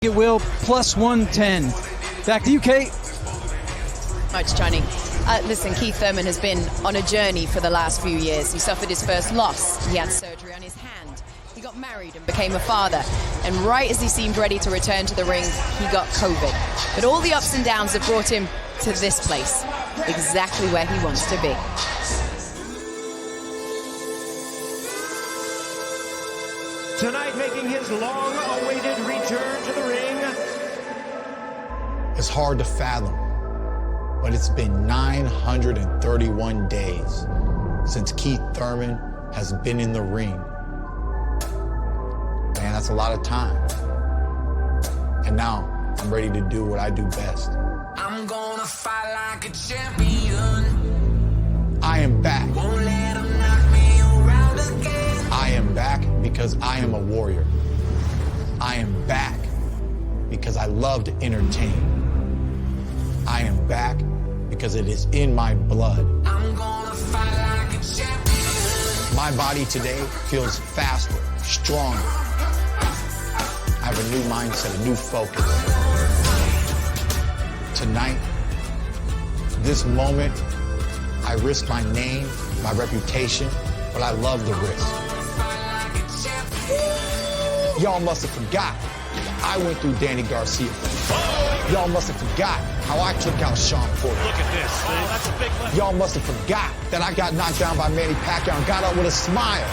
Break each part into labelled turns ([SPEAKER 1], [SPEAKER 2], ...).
[SPEAKER 1] It will plus 110. Back to you, Kate.
[SPEAKER 2] Much, Johnny. Listen, Keith Thurman has been on a journey for the last few years. He suffered his first loss. He had surgery on his hand. He got married and became a father. And right as he seemed ready to return to the ring, he got COVID. But all the ups and downs have brought him to this place, exactly where he wants to be.
[SPEAKER 3] Tonight, making his long-awaited return to the ring.
[SPEAKER 4] It's hard to fathom, but it's been 931 days since Keith Thurman has been in the ring. Man, that's a lot of time. And now, I'm ready to do what I do best.
[SPEAKER 5] I'm gonna fight like a champion.
[SPEAKER 4] I am back.
[SPEAKER 5] Won't let 'em knock me around again.
[SPEAKER 4] I am back because I am a warrior. I am back because I love to entertain. I am back because it is in my blood.
[SPEAKER 5] I'm gonna fight like a champion.
[SPEAKER 4] My body today feels faster, stronger. I have a new mindset, a new focus. Tonight, this moment, I risk my name, my reputation, but I love the risk. Y'all must have forgot I went through Danny Garcia. Y'all must have forgot how I took out Sean Porter.
[SPEAKER 6] Look at this. Oh, that's a big left.
[SPEAKER 4] Y'all must have forgot that I got knocked down by Manny Pacquiao and got up with a smile.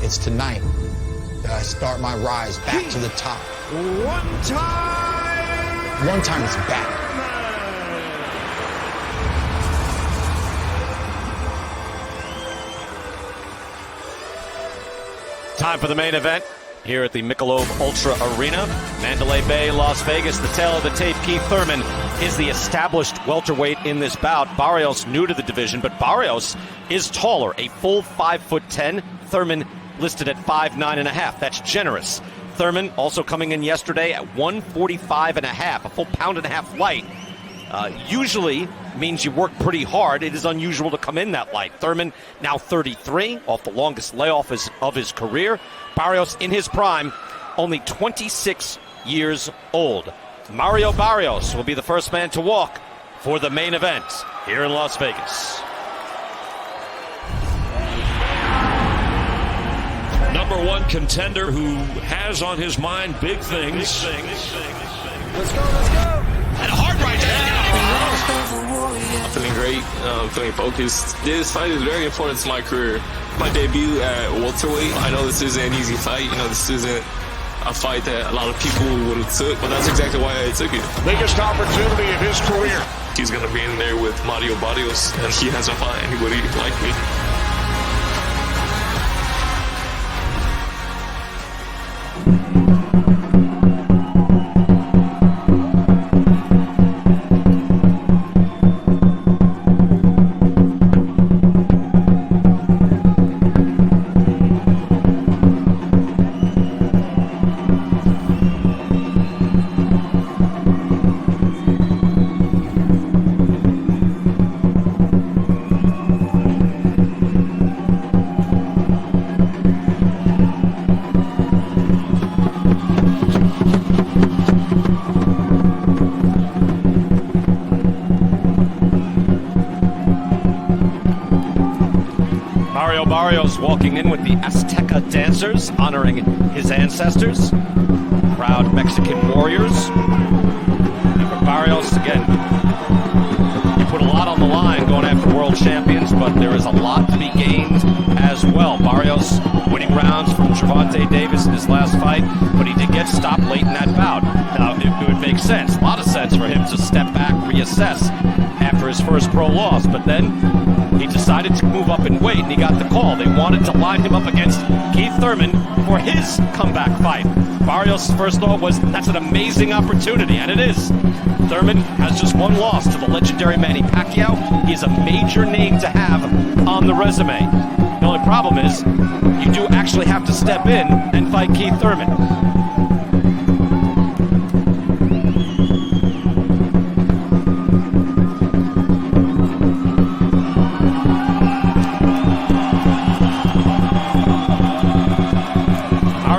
[SPEAKER 4] It's tonight that I start my rise back to the top.
[SPEAKER 3] One time.
[SPEAKER 4] One time is back.
[SPEAKER 6] Time for the main event here at the Michelob Ultra Arena, Mandalay Bay, Las Vegas. The tail of the tape, Keith Thurman is the established welterweight in this bout. Barrios new to the division, but Barrios is taller, a full 5'10". Thurman listed at 5'9.5". That's generous. Thurman also coming in yesterday at 145.5, a full pound and a half light. Usually means you work pretty hard. It is unusual to come in that light. Thurman now 33, off the longest layoff of his career. Barrios in his prime, only 26 years old. Mario Barrios will be the first man to walk for the main event here in Las Vegas.
[SPEAKER 7] Number one contender who has on his mind big things.
[SPEAKER 3] Let's go.
[SPEAKER 7] And a hard right there.
[SPEAKER 8] I'm feeling great, feeling focused. This fight is very important to my career. My debut at welterweight, I know this isn't an easy fight. You know, this isn't a fight that a lot of people would have took, but that's exactly why I took it.
[SPEAKER 7] Biggest opportunity of his career.
[SPEAKER 8] He's going to be in there with Mario Barrios, and he hasn't fought anybody like me.
[SPEAKER 6] Mario Barrios walking in with the Azteca dancers, honoring his ancestors, proud Mexican warriors. And for Barrios, again, you put a lot on the line going after world champions, but there is a lot to be gained as well. Barrios winning rounds from Gervonta Davis in his last fight, but he did get stopped late in that bout. Now, it would make sense, a lot of sense for him to step back, reassess after his first pro loss, but then he decided to move up and wait, and he got the call. They wanted to line him up against Keith Thurman for his comeback fight. Barrios' first thought was, that's an amazing opportunity, and it is. Thurman has just one loss to the legendary Manny Pacquiao. He's a major name to have on the resume. The only problem is, you do actually have to step in and fight Keith Thurman.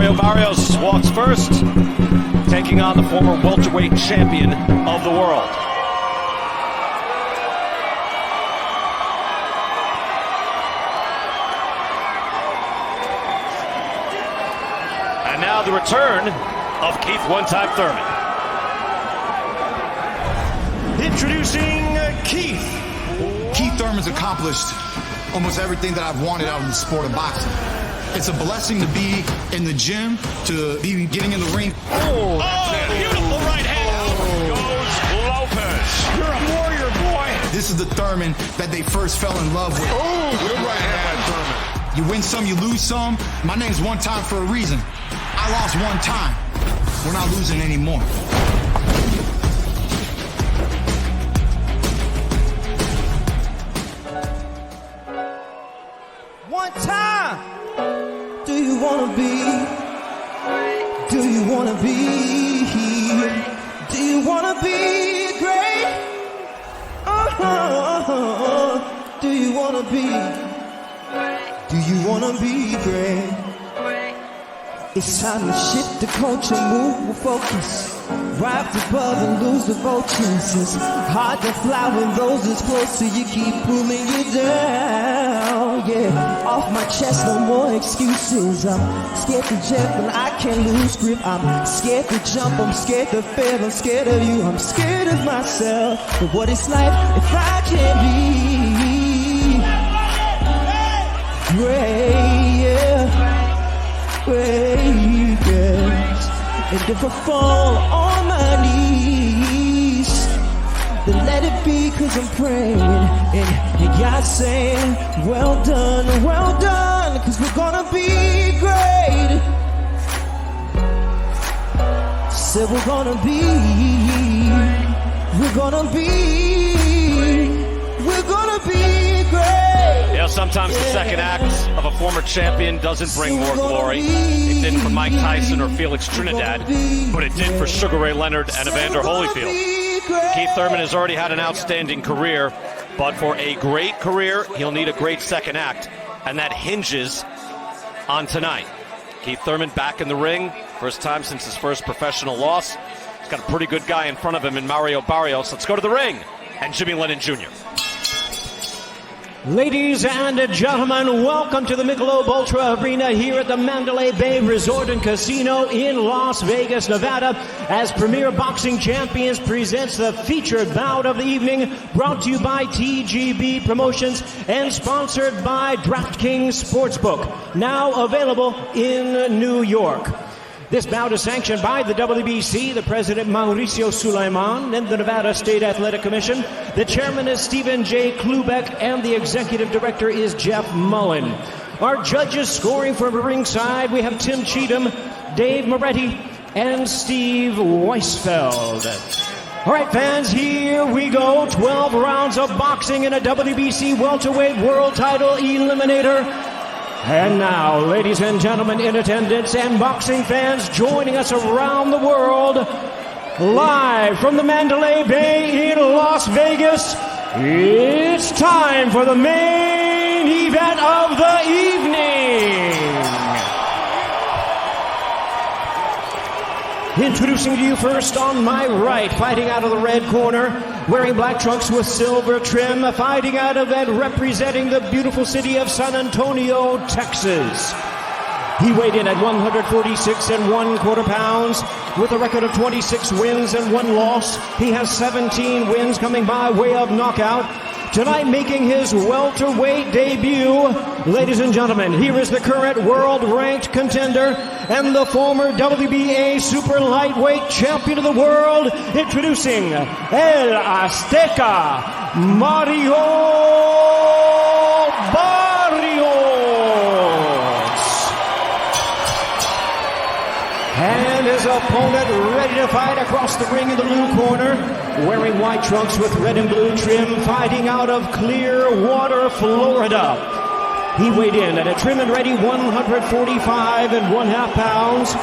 [SPEAKER 6] Mario Barrios walks first, taking on the former welterweight champion of the world. And now the return of Keith One-Time Thurman.
[SPEAKER 3] Introducing Keith.
[SPEAKER 4] Keith Thurman's accomplished almost everything that I've wanted out of the sport of boxing. It's a blessing to be in the gym, to be getting in the ring.
[SPEAKER 7] Oh, beautiful right hand. Goes Lopez. You're a warrior, boy.
[SPEAKER 4] This is the Thurman that they first fell in love with.
[SPEAKER 7] Oh, good right hand, Thurman.
[SPEAKER 4] You win some, you lose some. My name's One Time for a reason. I lost one time. We're not losing anymore.
[SPEAKER 9] One time. Do you wanna be? Do you wanna be? Do you wanna be great? Do you wanna be? Do you wanna be great? It's time to shift the culture, move with focus. Rise above and lose the vultures. It's hard to fly when those is close to you, keep pulling you down. Yeah, off my chest, no more excuses. I'm scared to jump and I can't lose grip. I'm scared to jump, I'm scared to fail, I'm scared of you, I'm scared of myself. But what it's like if I can't be great, yeah. Yes. And if I fall on my knees, then let it be, 'cause I'm praying and God's saying, well done, 'cause we're gonna be great. Said we're gonna be great.
[SPEAKER 6] Yeah, sometimes the second act of a former champion doesn't bring more glory. It didn't for Mike Tyson or Felix Trinidad, but it did for Sugar Ray Leonard and Evander Holyfield. Keith Thurman has already had an outstanding career, but for a great career, he'll need a great second act, and that hinges on tonight. Keith Thurman back in the ring, first time since his first professional loss. He's got a pretty good guy in front of him in Mario Barrios. Let's go to the ring, and Jimmy Lennon Jr.
[SPEAKER 10] Ladies and gentlemen, welcome to the Michelob Ultra Arena here at the Mandalay Bay Resort and Casino in Las Vegas, Nevada, as Premier Boxing Champions presents the featured bout of the evening, brought to you by TGB Promotions and sponsored by DraftKings Sportsbook, now available in New York. This bout is sanctioned by the WBC, the president Mauricio Sulaiman, and the Nevada State Athletic Commission. The chairman is Stephen J. Klubeck, and the executive director is Jeff Mullen. Our judges scoring from ringside, we have Tim Cheatham, Dave Moretti, and Steve Weisfeld. All right, fans, here we go. 12 rounds of boxing in a WBC welterweight world title eliminator. And now, ladies and gentlemen in attendance and boxing fans joining us around the world, live from the Mandalay Bay in Las Vegas, it's time for the main event of the evening. Introducing to you first on my right, fighting out of the red corner, wearing black trunks with silver trim, fighting out of and representing the beautiful city of San Antonio, Texas. He weighed in at 146 1/4 pounds with a record of 26 wins and 1 loss. He has 17 wins coming by way of knockout. Tonight making his welterweight debut, ladies and gentlemen, here is the current world-ranked contender and the former WBA super lightweight champion of the world, introducing El Azteca, Mario Barrios. And his opponent ready to fight across the ring in the blue corner, wearing white trunks with red and blue trim, fighting out of Clearwater, Florida. He weighed in at a trim and ready 145 1/2 pounds.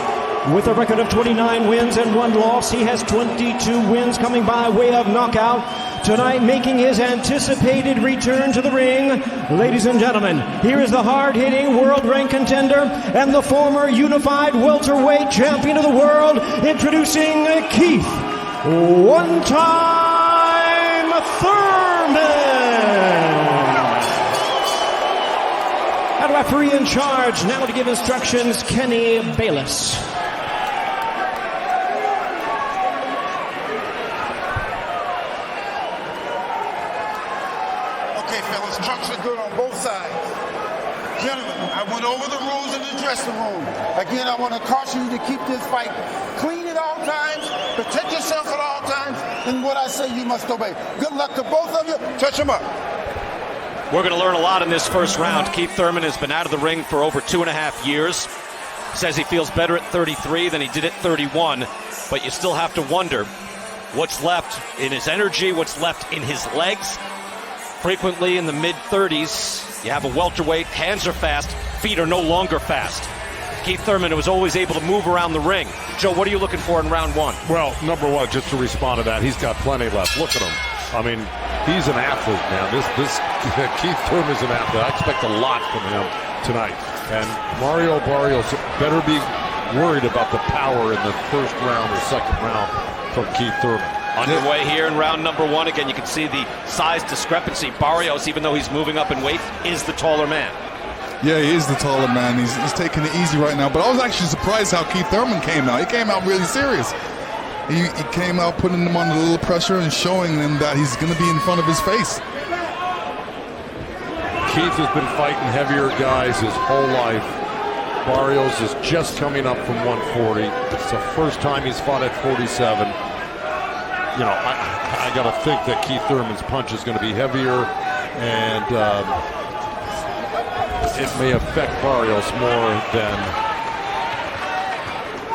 [SPEAKER 10] With a record of 29 wins and 1 loss, he has 22 wins coming by way of knockout. Tonight, making his anticipated return to the ring, ladies and gentlemen, here is the hard-hitting world-ranked contender and the former unified welterweight champion of the world, introducing Keith One-Time Thurman. And referee in charge now to give instructions, Kenny Bayless.
[SPEAKER 11] Okay, fellas, trunks are good on both sides. Gentlemen, I went over the rules in the dressing room. Again, I want to caution you to keep this fight clean at all times, protect yourself at all times, and what I say you must obey. Good luck to both of you. Touch them up.
[SPEAKER 6] We're going to learn a lot in this first round. Keith Thurman has been out of the ring for over 2.5 years. Says he feels better at 33 than he did at 31, but you still have to wonder what's left in his energy, what's left in his legs. Frequently in the mid-30s, you have a welterweight, hands are fast, feet are no longer fast. Keith Thurman was always able to move around the ring. Joe, what are you looking for in round one?
[SPEAKER 12] Well, number one, just to respond to that, he's got plenty left. Look at him. I mean, he's an athlete, man. This Keith Thurman is an athlete. I expect a lot from him tonight. And Mario Barrios better be worried about the power in the first round or second round from Keith Thurman.
[SPEAKER 6] Underway here in round number one. Again, you can see the size discrepancy. Barrios, even though he's moving up in weight, is the taller man.
[SPEAKER 13] Yeah, he is the taller man. He's taking it easy right now. But I was actually surprised how Keith Thurman came out. He came out really serious. He came out putting him under a little pressure and showing him that he's going to be in front of his face.
[SPEAKER 12] Keith has been fighting heavier guys his whole life. Barrios is just coming up from 140. It's the first time he's fought at 47. You know, I got to think that Keith Thurman's punch is going to be heavier, and it may affect Barrios more than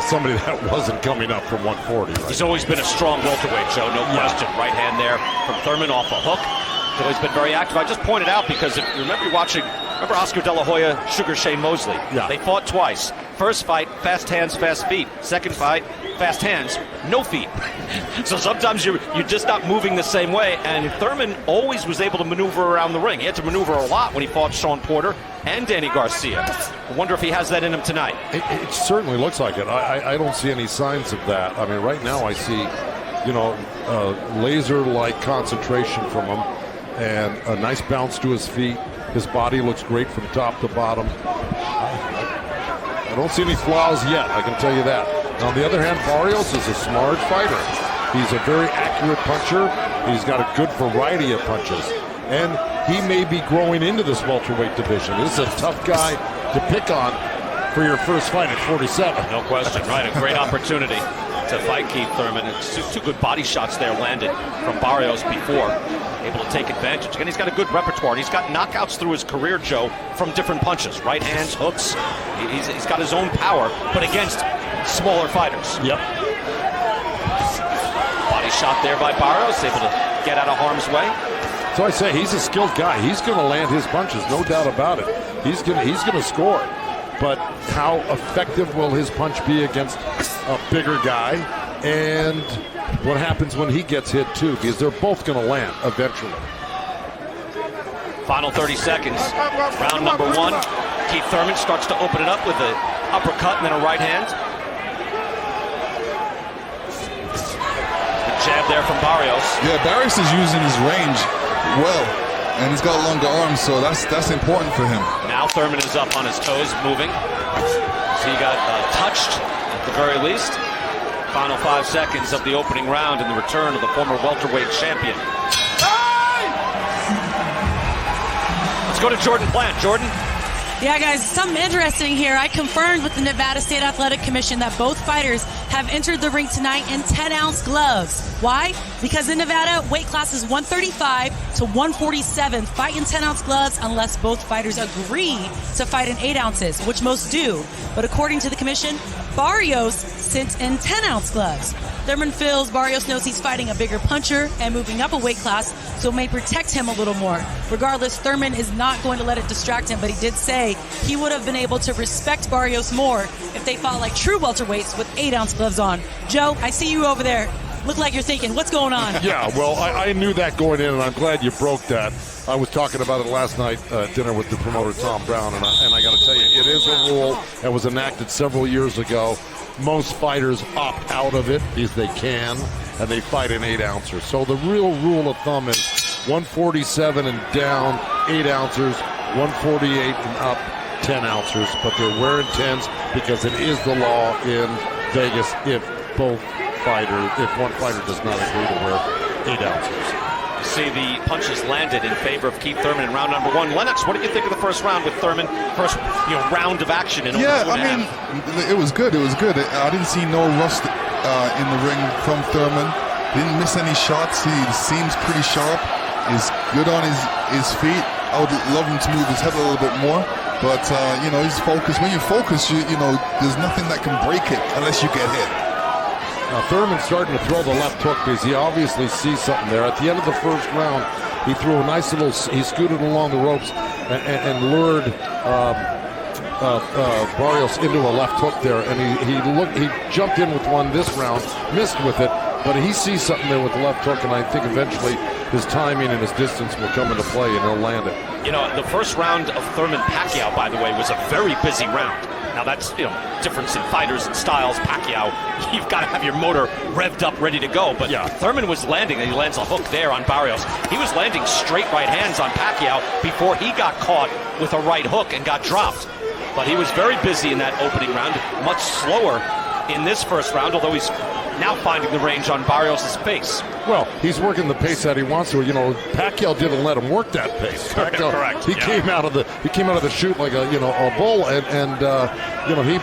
[SPEAKER 12] somebody that wasn't coming up from 140. Right?
[SPEAKER 6] He's always been a strong welterweight, Joe, no question. Right hand there from Thurman off a hook. He's always been very active. I just pointed out because if you remember Oscar De La Hoya, Sugar Shane Mosley.
[SPEAKER 12] Yeah.
[SPEAKER 6] They fought twice. First fight, fast hands, fast feet. Second fight, fast hands, no feet. So sometimes you're just not moving the same way, and Thurman always was able to maneuver around the ring. He had to maneuver a lot when he fought Sean Porter and Danny Garcia. I wonder if he has that in him tonight.
[SPEAKER 12] It certainly looks like it. I don't see any signs of that. I mean, right now I see, laser-like concentration from him and a nice bounce to his feet. His body looks great from top to bottom. I don't see any flaws yet, I can tell you that. On the other hand, Barrios is a smart fighter. He's a very accurate puncher. He's got a good variety of punches. And he may be growing into this welterweight division. This is a tough guy to pick on for your first fight at 47.
[SPEAKER 6] No question, right? A great opportunity to fight Keith Thurman. It's two good body shots there landed from Barrios before. Able to take advantage. Again, he's got a good repertoire. And he's got knockouts through his career, Joe, from different punches. Right hands, hooks. He's got his own power, but against smaller fighters.
[SPEAKER 12] Yep.
[SPEAKER 6] Body shot there by Barrios, able to get out of harm's way.
[SPEAKER 12] So I say he's a skilled guy. He's going to land his punches, no doubt about it. He's going to score. But how effective will his punch be against a bigger guy? And what happens when he gets hit too? Because they're both going to land eventually.
[SPEAKER 6] Final 30 seconds. Round number one. Keith Thurman starts to open it up with an uppercut and then a right hand. Good jab there from Barrios.
[SPEAKER 13] Yeah, Barrios is using his range well, and he's got longer arms, so that's important for him.
[SPEAKER 6] Now Thurman is up on his toes, moving. So he got touched at the very least. Final 5 seconds of the opening round and the return of the former welterweight champion. Let's go to Jordan Plant. Jordan?
[SPEAKER 14] Yeah, guys, something interesting here. I confirmed with the Nevada State Athletic Commission that both fighters have entered the ring tonight in 10-ounce gloves. Why? Because in Nevada, weight classes 135 to 147 fight in 10-ounce gloves unless both fighters agree to fight in 8 ounces, which most do. But according to the commission, Barrios sits in 10-ounce gloves. Thurman feels Barrios knows he's fighting a bigger puncher and moving up a weight class, so it may protect him a little more. Regardless, Thurman is not going to let it distract him, but he did say he would have been able to respect Barrios more if they fought like true welterweights with 8-ounce gloves on. Joe, I see you over there. look like you're thinking, what's going on?
[SPEAKER 12] Yeah, well, I knew that going in, and I'm glad you broke that. I was talking about it last night at dinner with the promoter, Tom Brown, and I got to tell you, it is a rule that was enacted several years ago. Most fighters opt out of it if they can, and they fight in 8-ounces. So the real rule of thumb is 147 and down, 8 ounces, 148 and up, 10 ounces. But they're wearing 10s because it is the law in Vegas if one fighter does not agree to wear 8 ounces.
[SPEAKER 6] You see the punches landed in favor of Keith Thurman in round number 1. Lennox, what did you think of the first round with Thurman? First round of action in over 2.5.
[SPEAKER 13] It was good. It was good. I didn't see no rust in the ring from Thurman. Didn't miss any shots. He seems pretty sharp. He's good on his feet. I would love him to move his head a little bit more. But, he's focused. When you focus, there's nothing that can break it unless you get hit.
[SPEAKER 12] Now, Thurman's starting to throw the left hook because he obviously sees something there. At the end of the first round, he threw a nice little, he scooted along the ropes and lured Barrios into a left hook there. And he jumped in with one this round, missed with it, but he sees something there with the left hook, and I think eventually his timing and his distance will come into play and he'll land it.
[SPEAKER 6] The first round of Thurman-Pacquiao, by the way, was a very busy round. Now that's, difference in fighters and styles. Pacquiao, you've got to have your motor revved up, ready to go. But Thurman was landing, and he lands a hook there on Barrios. He was landing straight right hands on Pacquiao before he got caught with a right hook and got dropped. But he was very busy in that opening round, much slower in this first round, although he's now finding the range on Barrios' face.
[SPEAKER 12] Well, he's working the pace that he wants to. Pacquiao didn't let him work that pace. Pacquiao,
[SPEAKER 6] correct.
[SPEAKER 12] He came out of the chute like a bull, and he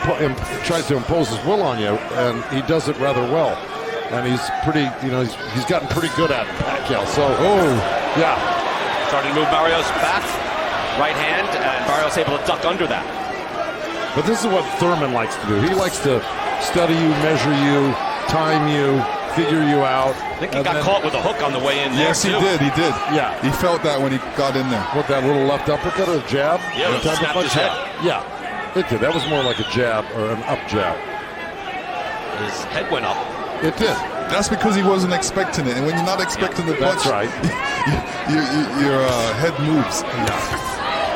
[SPEAKER 12] tries to impose his will on you, and he does it rather well. And he's pretty, he's gotten pretty good at it, Pacquiao. So,
[SPEAKER 6] starting to move Barrios back, right hand, and Barrios able to duck under that.
[SPEAKER 12] But this is what Thurman likes to do. He likes to study you, measure you, time you, figure you out.
[SPEAKER 6] I think he got caught with a hook on the way in there.
[SPEAKER 13] Yes, he did. He did.
[SPEAKER 12] Yeah.
[SPEAKER 13] He felt that when he got in there.
[SPEAKER 12] What, that little left uppercut or jab?
[SPEAKER 6] Yeah, he snapped his head.
[SPEAKER 12] Yeah, it did. That was more like a jab or an up jab.
[SPEAKER 6] His head went up.
[SPEAKER 12] It did.
[SPEAKER 13] That's because he wasn't expecting it. And when you're not expecting the punch,
[SPEAKER 12] that's right.
[SPEAKER 13] your head moves.
[SPEAKER 12] Yeah.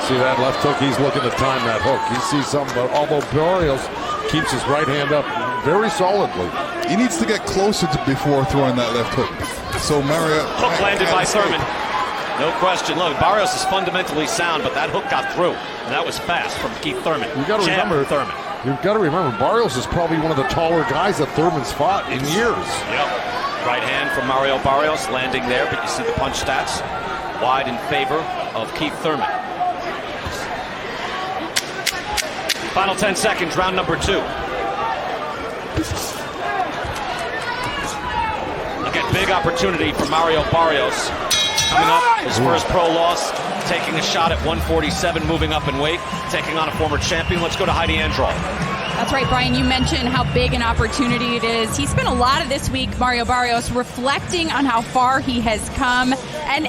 [SPEAKER 12] See that left hook? He's looking to time that hook. He sees something, but although Barrios keeps his right hand up very solidly.
[SPEAKER 13] He needs to get closer before throwing that left hook. So Mario...
[SPEAKER 6] Hook landed by Thurman. No question. Look, Barrios is fundamentally sound, but that hook got through. And that was fast from Keith Thurman.
[SPEAKER 12] You've got to remember, Barrios is probably one of the taller guys that Thurman's fought in years.
[SPEAKER 6] Yep. Right hand from Mario Barrios landing there, but you see the punch stats wide in favor of Keith Thurman. Final 10 seconds, round number 2. Again, big opportunity for Mario Barrios. Coming up, his first pro loss, taking a shot at 147, moving up in weight, taking on a former champion. Let's go to Heidi Androl.
[SPEAKER 15] That's right, Brian. You mentioned how big an opportunity it is. He spent a lot of this week, Mario Barrios, reflecting on how far he has come and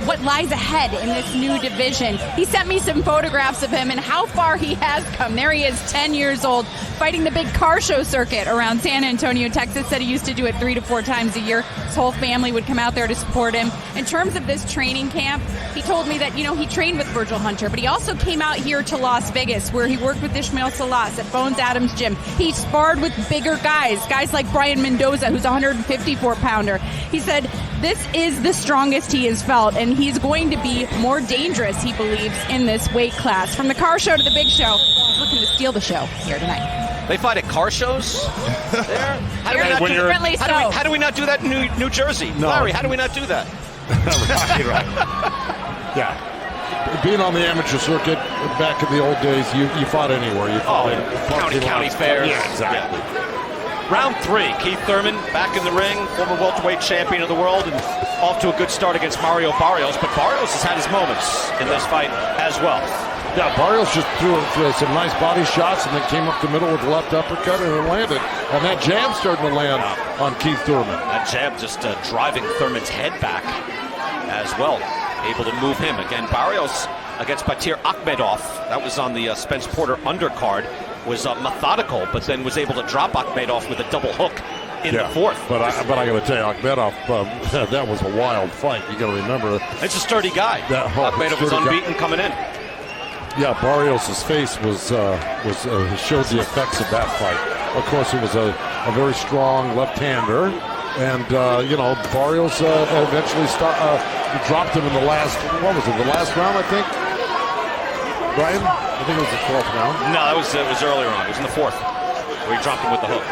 [SPEAKER 15] what lies ahead in this new division. He sent me some photographs of him and how far he has come. There he is, 10 years old, fighting the big car show circuit around San Antonio, Texas. Said he used to do it 3 to 4 times a year. His whole family would come out there to support him. In terms of this training camp, he told me that, he trained with Virgil Hunter, but he also came out here to Las Vegas, where he worked with Ishmael Salas at Bones Adams Gym. He sparred with bigger guys like Brian Mendoza, who's a 154-pounder. He said this is the strongest he has felt, and he's going to be more dangerous, he believes, in this weight class. From the car show to the big show, he's looking to steal the show here tonight.
[SPEAKER 6] They fight at car shows there? How do we not do that in New Jersey?
[SPEAKER 12] No.
[SPEAKER 6] Larry, how do we not do that?
[SPEAKER 12] right. Yeah. Being on the amateur circuit back in the old days, you fought anywhere. You fought in
[SPEAKER 6] county fairs.
[SPEAKER 12] Yeah, exactly.
[SPEAKER 6] Yeah. Round 3, Keith Thurman back in the ring, former welterweight champion of the world, and off to a good start against Mario Barrios. But Barrios has had his moments in this fight as well.
[SPEAKER 12] Yeah, Barrios just threw some nice body shots and then came up the middle with the left uppercut and it landed. And that jab starting to land on Keith Thurman.
[SPEAKER 6] That jab just driving Thurman's head back as well. Able to move him. Again, Barrios against Batir Akhmedov. That was on the Spence Porter undercard. Was methodical, but then was able to drop Akhmedov with a double hook in the fourth.
[SPEAKER 12] But I got to tell you, Akhmedov, that was a wild fight. You got to remember.
[SPEAKER 6] It's a sturdy guy. Akhmedov was unbeaten coming in.
[SPEAKER 12] Yeah, Barrios' face showed the effects of that fight. Of course, it was a very strong left-hander, and Barrios eventually dropped him in the last. What was it? The last round, I think. Brian, I think it was the fourth round.
[SPEAKER 6] No, it was earlier on. It was in the fourth, where he dropped him with the hook.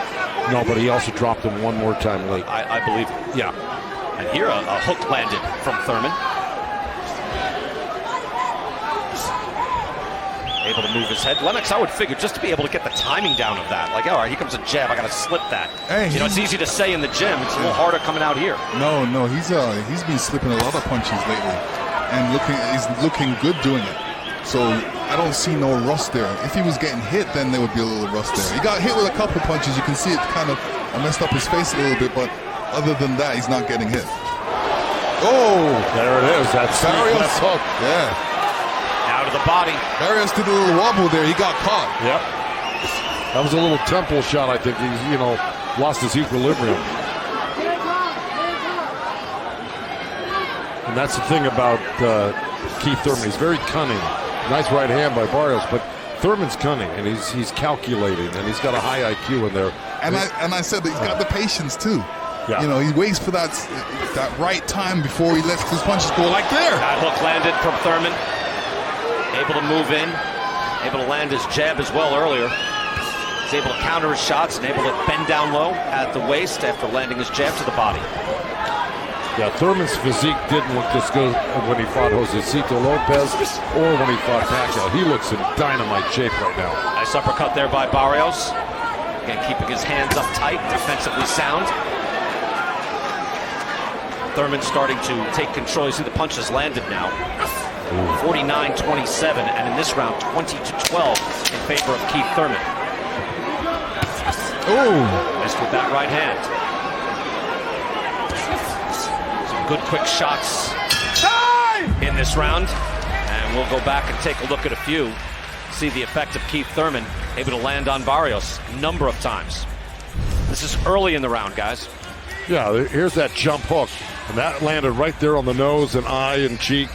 [SPEAKER 12] No, but he also dropped him one more time late.
[SPEAKER 6] I believe it.
[SPEAKER 12] Yeah.
[SPEAKER 6] And here a hook landed from Thurman. Able to move his head. Lennox, I would figure, just to be able to get the timing down of that. Like, all right, here comes a jab. I got to slip that.
[SPEAKER 13] Hey,
[SPEAKER 6] it's easy to say in the gym. It's a little harder coming out here.
[SPEAKER 13] No, he's been slipping a lot of punches lately, and he's looking good doing it. So I don't see no rust there. If he was getting hit, then there would be a little rust there. He got hit with a couple of punches. You can see it kind of messed up his face a little bit, but other than that, he's not getting hit. Oh,
[SPEAKER 12] there it is. That's
[SPEAKER 13] Barrios hook. Yeah.
[SPEAKER 6] Out of the body.
[SPEAKER 13] Barrios did a little wobble there. He got caught.
[SPEAKER 12] Yep. That was a little temple shot, I think. He's, lost his equilibrium. And that's the thing about Keith Thurman. He's very cunning. Nice right hand by Barrios, but Thurman's cunning, and he's calculating, and he's got a high IQ in there.
[SPEAKER 13] And I said that he's got the patience too.
[SPEAKER 12] Yeah.
[SPEAKER 13] He waits for that right time before he lets his punches go like there.
[SPEAKER 6] That hook landed from Thurman. Able to move in, able to land his jab as well earlier. He's able to counter his shots and able to bend down low at the waist after landing his jab to the body.
[SPEAKER 12] Yeah, Thurman's physique didn't look this good when he fought Josecito Lopez or when he fought Pacquiao. He looks in dynamite shape right now.
[SPEAKER 6] Nice uppercut there by Barrios. Again, keeping his hands up tight, defensively sound. Thurman starting to take control. You see the punches landed now. 49-27, and in this round, 20-12 in favor of Keith Thurman.
[SPEAKER 13] Oh,
[SPEAKER 6] missed with that right hand. Some good quick shots in this round, and we'll go back and take a look at a few. See the effect of Keith Thurman able to land on Barrios a number of times. This is early in the round, guys.
[SPEAKER 12] Yeah, here's that jump hook, and that landed right there on the nose and eye and cheek.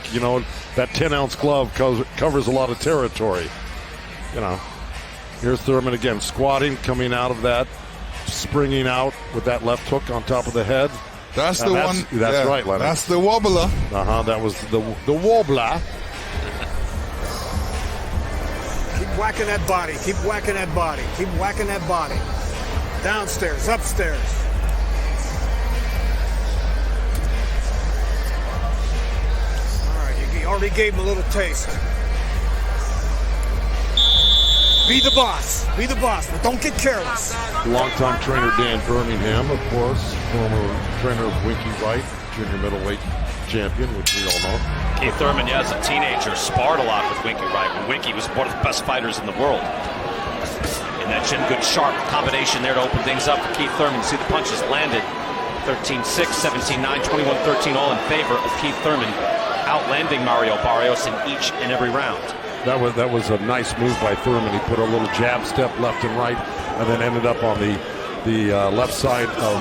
[SPEAKER 12] That 10-ounce glove covers a lot of territory. Here's Thurman again, squatting, coming out of that, springing out with that left hook on top of the head.
[SPEAKER 13] That's the one.
[SPEAKER 12] That's right, Leonard.
[SPEAKER 13] That's the wobbler.
[SPEAKER 12] That was the wobbler.
[SPEAKER 16] Keep whacking that body. Keep whacking that body. Keep whacking that body. Downstairs, upstairs. Already gave him a little taste. Be the boss, but don't get careless.
[SPEAKER 12] Longtime trainer Dan Birmingham, of course, former trainer of Winky Wright, junior middleweight champion, which we all know.
[SPEAKER 6] Keith Thurman, as a teenager, sparred a lot with Winky Wright when Winky was one of the best fighters in the world. And that chin, good sharp combination there to open things up for Keith Thurman. You see the punches landed. 13-6, 17-9, 21-13, all in favor of Keith Thurman, outlanding Mario Barrios in each and every round.
[SPEAKER 12] That was a nice move by Thurman. He put a little jab step left and right, and then ended up on the left side of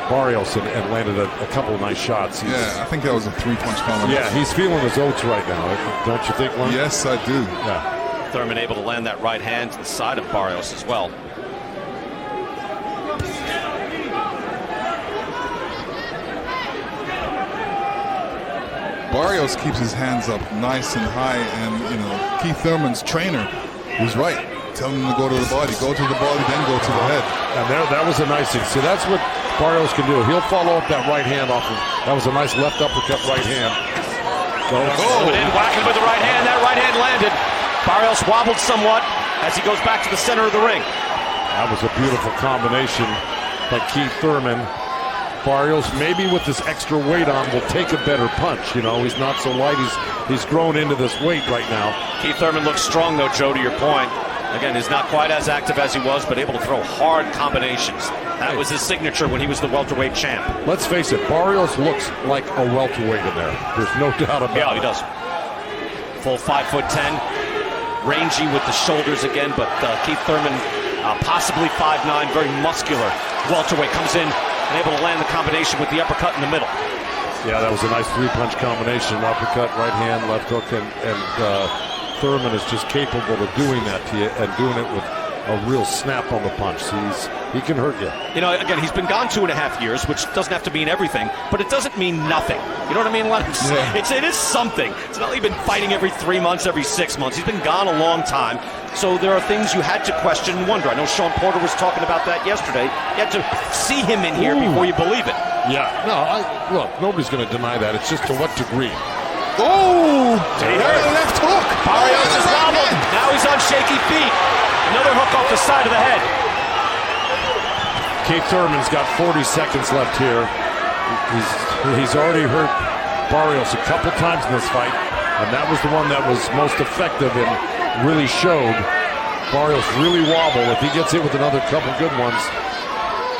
[SPEAKER 12] Barrios and landed a couple of nice shots.
[SPEAKER 13] I think that was a 3-punch combination.
[SPEAKER 12] Yeah, he's feeling his oats right now, don't you think, Len?
[SPEAKER 13] Yes, I do.
[SPEAKER 12] Yeah.
[SPEAKER 6] Thurman able to land that right hand to the side of Barrios as well.
[SPEAKER 13] Barrios keeps his hands up nice and high, and Keith Thurman's trainer was right, telling him to go to the body, then go to the head.
[SPEAKER 12] And that was a nice thing. See, that's what Barrios can do. He'll follow up that right hand off of. That was a nice left uppercut right hand.
[SPEAKER 6] Whacking with the right hand. That right hand landed. Barrios wobbled somewhat as he goes back to the center of the ring.
[SPEAKER 12] That was a beautiful combination by Keith Thurman. Barrios, maybe with this extra weight on, will take a better punch. He's not so light. He's grown into this weight right now.
[SPEAKER 6] Keith Thurman looks strong, though, Joe, to your point. Again, he's not quite as active as he was, but able to throw hard combinations. That was his signature when he was the welterweight champ.
[SPEAKER 12] Let's face it, Barrios looks like a welterweight in there. There's no doubt about it.
[SPEAKER 6] Yeah, he does. Full 5'10", rangy with the shoulders again, but Keith Thurman possibly 5'9", very muscular welterweight, comes in and able to land the combination with the uppercut in the middle.
[SPEAKER 12] Yeah, that was a nice three-punch combination. Uppercut, right hand, left hook, and Thurman is just capable of doing that to you and doing it with a real snap on the punch. He can hurt you.
[SPEAKER 6] You know, again, he's been gone 2.5 years, which doesn't have to mean everything, but it doesn't mean nothing. You know what I mean, Lennox?
[SPEAKER 12] Yeah.
[SPEAKER 6] It is something. It's not like he's been fighting every 3 months, every 6 months. He's been gone a long time. So there are things you had to question and wonder. I know Sean Porter was talking about that yesterday. You had to see him in here before you believe it.
[SPEAKER 12] Yeah. No, look, nobody's going to deny that. It's just to what degree.
[SPEAKER 13] Oh!
[SPEAKER 6] Left hook. Barrios is wobbled. Now he's on shaky feet. Another hook off the side of the head.
[SPEAKER 12] Keith Thurman's got 40 seconds left here. He's already hurt Barrios a couple times in this fight, and that was the one that was most effective and really showed Barrios really wobble. If he gets hit with another couple good ones.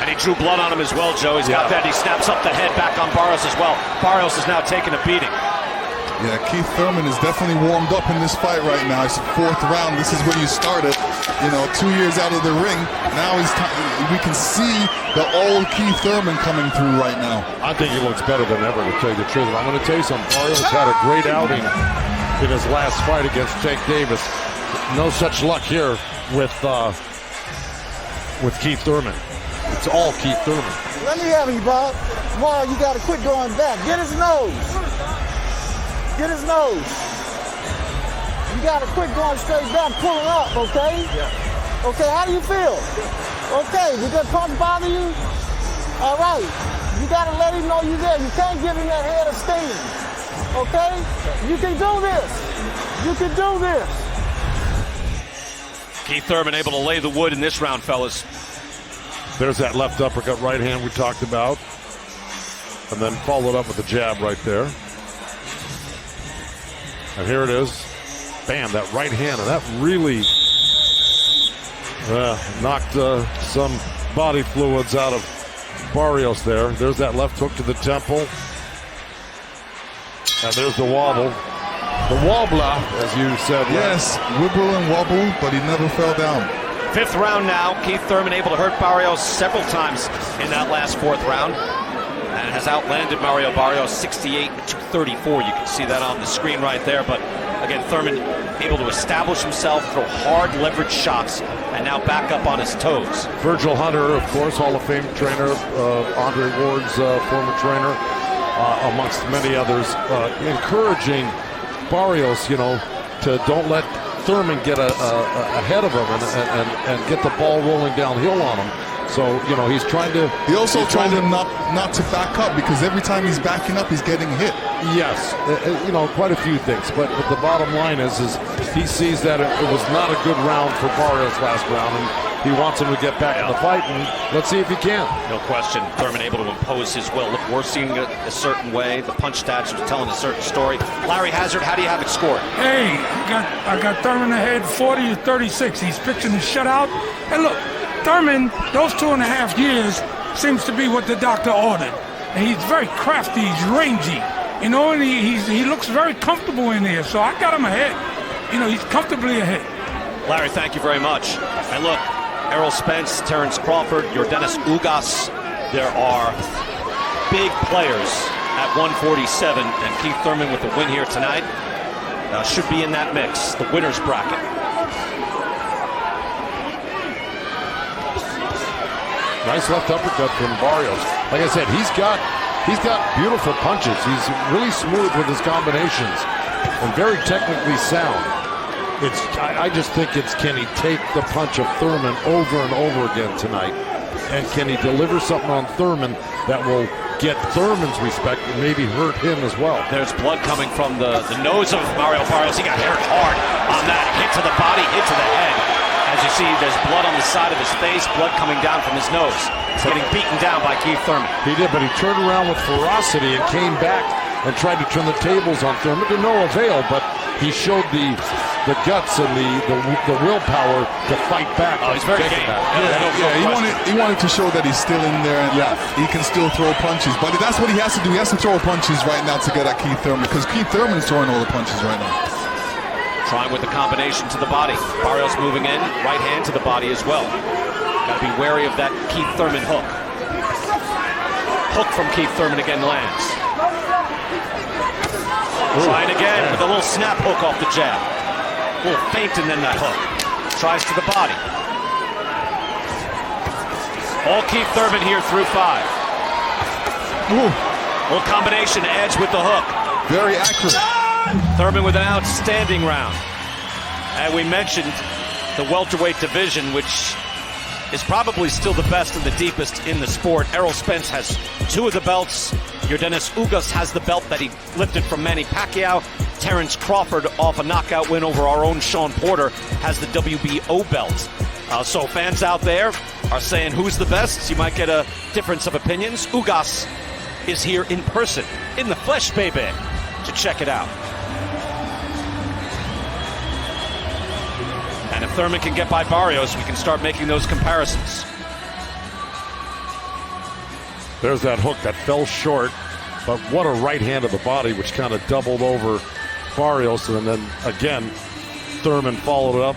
[SPEAKER 6] And he drew blood on him as well, Joe. He's got that. He snaps up the head back on Barrios as well. Barrios is now taking a beating.
[SPEAKER 13] Yeah, Keith Thurman is definitely warmed up in this fight right now. It's the 4th round. This is when you started. 2 years out of the ring. Now we can see the old Keith Thurman coming through right now.
[SPEAKER 12] I think he looks better than ever, to tell you the truth. I'm going to tell you something. Barrios had a great outing in his last fight against Jake Davis. No such luck here with Keith Thurman. It's all Keith Thurman.
[SPEAKER 17] Let me have you, Bob. Tomorrow you got to quit going back. Get his nose. Get his nose. You got to quit going straight back, pulling up, okay? Yeah. Okay, how do you feel? Okay, did that punch bother you? All right. You got to let him know you're there. You can't give him that head of steam, okay? You can do this. You can do this.
[SPEAKER 6] Keith Thurman able to lay the wood in this round, fellas.
[SPEAKER 12] There's that left uppercut, right hand we talked about. And then followed up with a jab right there. And here it is. Bam, that right hand. And that really knocked some body fluids out of Barrios there. There's that left hook to the temple. And there's the wobble. The wobbler, as you said.
[SPEAKER 13] Yes, wibble and wobble, but he never fell down.
[SPEAKER 6] 5th round now. Keith Thurman able to hurt Barrios several times in that last 4th round. And has outlanded Mario Barrios 68-34. You can see that on the screen right there. But again, Thurman able to establish himself, throw hard leverage shots, and now back up on his toes.
[SPEAKER 12] Virgil Hunter, of course, Hall of Fame trainer, Andre Ward's former trainer, amongst many others, encouraging Barrios, to don't let Thurman get ahead of him and get the ball rolling downhill on him. So, he's trying to...
[SPEAKER 13] He also told him not to back up, because every time he's backing up, he's getting hit.
[SPEAKER 12] Yes, quite a few things. But the bottom line is he sees that it was not a good round for Barrios last round, and he wants him to get back in the fight, and let's see if he can.
[SPEAKER 6] No question, Thurman able to impose his will. Look, we're seeing it a certain way. The punch stats are telling a certain story. Larry Hazard, how do you have it scored?
[SPEAKER 18] Hey, I got Thurman ahead 40-36. He's pitching the shutout. And look, Thurman, those 2.5 years seems to be what the doctor ordered. And he's very crafty, he's rangy, and he looks very comfortable in there. So I got him ahead. He's comfortably ahead.
[SPEAKER 6] Larry, thank you very much. And look, Errol Spence, Terrence Crawford, Yordenis Ugas, there are big players at 147, and Keith Thurman with the win here tonight should be in that mix, the winner's bracket.
[SPEAKER 12] Nice left uppercut from Barrios. Like I said, he's got beautiful punches. He's really smooth with his combinations and very technically sound. I just think can he take the punch of Thurman over and over again tonight? And can he deliver something on Thurman that will get Thurman's respect and maybe hurt him as well?
[SPEAKER 6] There's blood coming from the nose of Mario Barrios. He got hit hard on that. Hit to the body, hit to the head. As you see, there's blood on the side of his face, blood coming down from his nose. He's getting beaten down by Keith Thurman.
[SPEAKER 12] He did, but he turned around with ferocity and came back and tried to turn the tables on Thurman to no avail, but he showed the guts and the willpower to fight back.
[SPEAKER 6] Oh, he's very game.
[SPEAKER 13] He wanted to show that he's still in there and that he can still throw punches. But that's what he has to do. He has to throw punches right now to get at Keith Thurman, because Keith Thurman is throwing all the punches right now.
[SPEAKER 6] Trying with the combination to the body. Barrios moving in, right hand to the body as well. Got to be wary of that Keith Thurman hook. Hook from Keith Thurman again lands. Trying again with a little snap hook off the jab. A little feint and then that hook. Tries to the body. All Keith Thurman here through 5. Little combination edge with the hook.
[SPEAKER 13] Very accurate.
[SPEAKER 6] Thurman with an outstanding round. And we mentioned the welterweight division, which is probably still the best and the deepest in the sport. Errol Spence has 2 of the belts. Yordenis Ugas has the belt that he lifted from Manny Pacquiao. Terrence Crawford, off a knockout win over our own Sean Porter, has the WBO belt. So fans out there are saying who's the best. You might get a difference of opinions. Ugas is here in person, in the flesh, baby, to check it out. And if Thurman can get by Barrios, we can start making those comparisons.
[SPEAKER 12] There's that hook that fell short, but what a right hand of the body, which kind of doubled over Barrios, and then again, Thurman followed it up.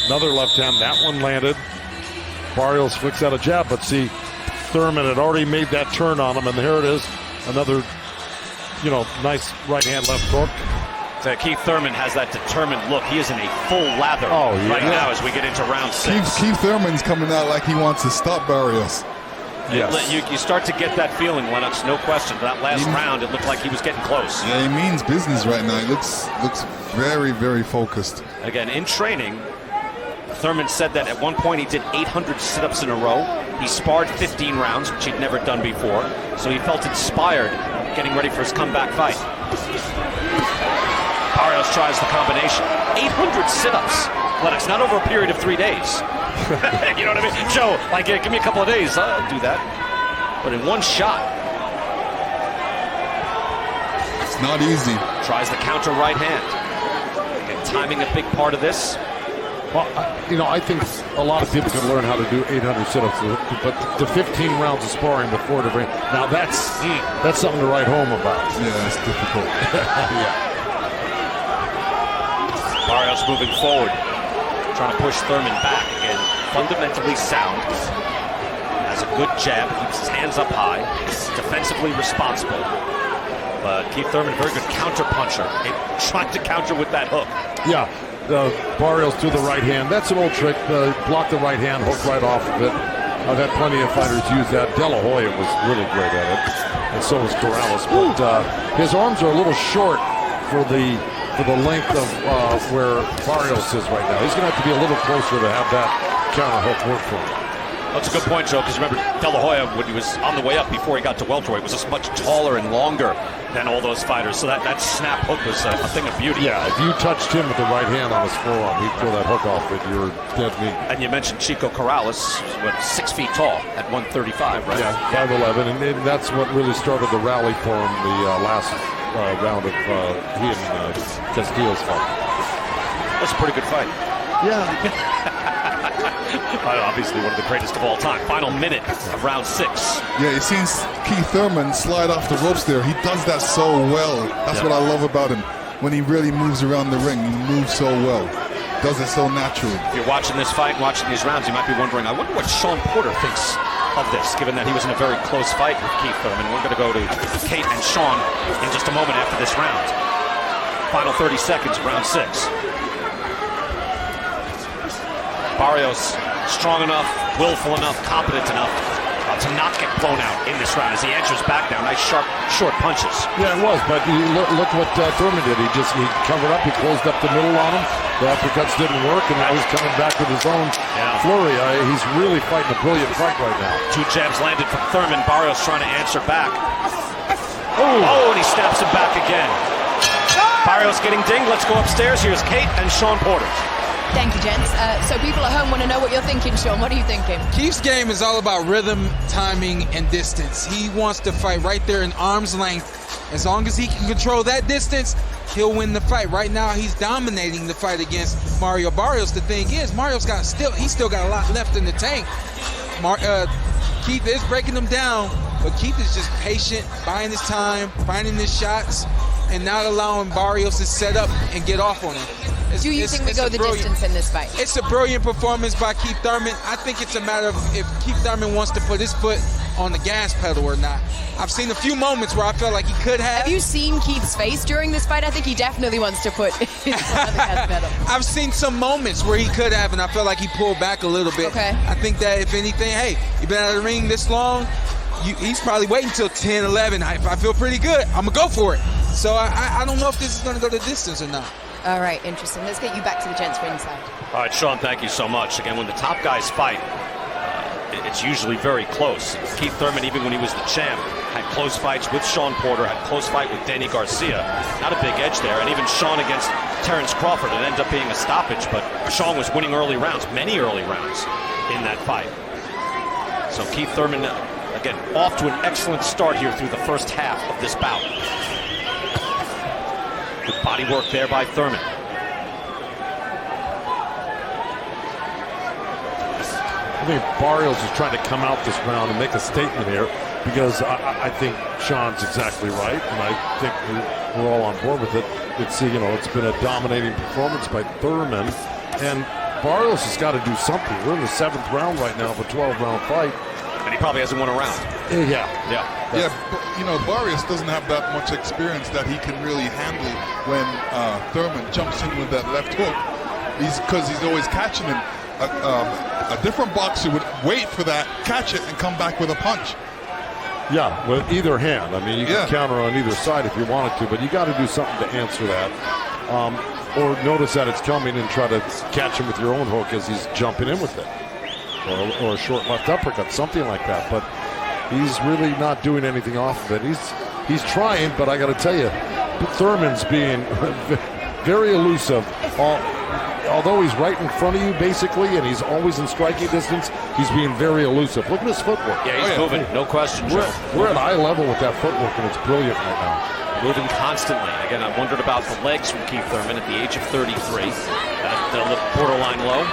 [SPEAKER 12] Another left hand, that one landed. Barrios flicks out a jab, but see, Thurman had already made that turn on him, and here it is, another, nice right hand, left hook.
[SPEAKER 6] So Keith Thurman has that determined look. He is in a full lather right now as we get into round 6.
[SPEAKER 13] Keith Thurman's coming out like he wants to stop Barrios.
[SPEAKER 6] Yes. You start to get that feeling, Lennox, no question. That last round, it looked like he was getting close.
[SPEAKER 13] Yeah, he means business right now. He looks very, very focused.
[SPEAKER 6] Again, in training, Thurman said that at one point he did 800 sit-ups in a row. He sparred 15 rounds, which he'd never done before. So he felt inspired getting ready for his comeback fight. Barrios tries the combination. 800 sit-ups. Lennox, not over a period of 3 days. You know what I mean? Joe, give me a couple of days. I'll do that. But in one shot.
[SPEAKER 13] It's not easy.
[SPEAKER 6] Tries the counter right hand. Again, timing a big part of this.
[SPEAKER 12] Well, I think a lot of people can learn how to do 800 sit-ups, but the 15 rounds of sparring before the ring, now that's something to write home about.
[SPEAKER 13] Yeah, it's difficult.
[SPEAKER 12] Yeah.
[SPEAKER 6] Barrios moving forward, trying to push Thurman back again. Fundamentally sound. Has a good jab, keeps his hands up high, defensively responsible. But Keith Thurman, a very good counter puncher, trying to counter with that hook.
[SPEAKER 12] Yeah. Barrios to the right hand. That's an old trick. Block the right hand, hook right off of it. I've had plenty of fighters use that. De La Hoya was really great at it, and so was Corrales. But his arms are a little short for the length of where Barrios is right now. He's going to have to be a little closer to have that counter hook work for him.
[SPEAKER 6] That's a good point, Joe, because remember, De La Hoya, when he was on the way up before he got to welterweight, was just much taller and longer than all those fighters. So that snap hook was a thing of beauty.
[SPEAKER 12] Yeah, if you touched him with the right hand on his forearm, he'd throw that hook off with your dead meat.
[SPEAKER 6] And you mentioned Chico Corrales, 6 feet tall at 135, right?
[SPEAKER 12] Yeah, 5'11", and that's what really started the rally for him the last round of he and Castillo's fight.
[SPEAKER 6] That's a pretty good fight.
[SPEAKER 13] Yeah.
[SPEAKER 6] Obviously one of the greatest of all time. Final minute of round 6.
[SPEAKER 13] Yeah, you've seen Keith Thurman slide off the ropes there. He does that so well. That's what I love about him. When he really moves around the ring, he moves so well. Does it so naturally.
[SPEAKER 6] If you're watching this fight, watching these rounds, you might be wondering, I wonder what Sean Porter thinks of this, given that he was in a very close fight with Keith Thurman. We're going to go to Kate and Sean in just a moment after this round. Final 30 seconds of round 6. Barrios strong enough, willful enough, competent enough to not get blown out in this round as he answers back now. Nice, sharp, short punches.
[SPEAKER 12] Yeah, it was, but look what Thurman did. He covered up, he closed up the middle on him. The uppercuts didn't work, and now he's coming back with his own flurry. He's really fighting a brilliant fight right now.
[SPEAKER 6] 2 jabs landed from Thurman. Barrios trying to answer back. Oh, and he snaps him back again. Barrios getting dinged. Let's go upstairs. Here's Kate and Sean Porter.
[SPEAKER 2] Thank you, gents. So people at home want to know what you're thinking, Sean. What are you thinking?
[SPEAKER 1] Keith's game is all about rhythm, timing, and distance. He wants to fight right there in arm's length. As long as he can control that distance, he'll win the fight. Right now, he's dominating the fight against Mario Barrios. The thing is, Mario's still got a lot left in the tank. Keith is breaking him down, but Keith is just patient, buying his time, finding his shots, and not allowing Barrios to set up and get off on him.
[SPEAKER 2] Do you think we go the distance in this fight?
[SPEAKER 1] It's a brilliant performance by Keith Thurman. I think it's a matter of if Keith Thurman wants to put his foot on the gas pedal or not. I've seen a few moments where I felt like he could have.
[SPEAKER 2] Have you seen Keith's face during this fight? I think he definitely wants to put his foot on the gas pedal.
[SPEAKER 1] I've seen some moments where he could have, and I felt like he pulled back a little bit.
[SPEAKER 2] Okay.
[SPEAKER 1] I think that if anything, hey, you've been out of the ring this long, he's probably waiting until 10, 11. If I feel pretty good, I'm going to go for it. So I don't know if this is going to go the distance or not.
[SPEAKER 2] All right, interesting. Let's get you back to the gents ringside.
[SPEAKER 6] All right, Sean, thank you so much. Again, when the top guys fight, it's usually very close. Keith Thurman, even when he was the champ, had close fights with Sean Porter, had close fight with Danny Garcia. Not a big edge there. And even Sean against Terrence Crawford, it ended up being a stoppage, but Sean was winning early rounds, many early rounds in that fight. So Keith Thurman, again, off to an excellent start here through the first half of this bout. Good body work there by Thurman.
[SPEAKER 12] I think Barrios is trying to come out this round and make a statement here because I think Sean's exactly right, and I think we're all on board with it. It's been a dominating performance by Thurman, and Barrios has got to do something. We're in the 7th round right now of a 12-round fight.
[SPEAKER 6] And he probably hasn't won a round.
[SPEAKER 12] Yeah.
[SPEAKER 13] Yeah, but, Barrios doesn't have that much experience that he can really handle when Thurman jumps in with that left hook. Because he's always catching him. A different boxer would wait for that, catch it, and come back with a punch.
[SPEAKER 12] Yeah, with either hand. I mean, you can counter on either side if you wanted to, but you got to do something to answer that. Or notice that it's coming and try to catch him with your own hook as he's jumping in with it. Or a short left uppercut, something like that. But he's really not doing anything off of it. He's trying, but I got to tell you, Thurman's being very elusive. Although he's right in front of you, basically, and he's always in striking distance, he's being very elusive. Look at his footwork.
[SPEAKER 6] Yeah, he's moving, no question, Joe.
[SPEAKER 12] We're at eye level with that footwork, and it's brilliant right now.
[SPEAKER 6] Moving constantly. Again, I wondered about the legs from Keith Thurman at the age of 33. They're a little borderline low.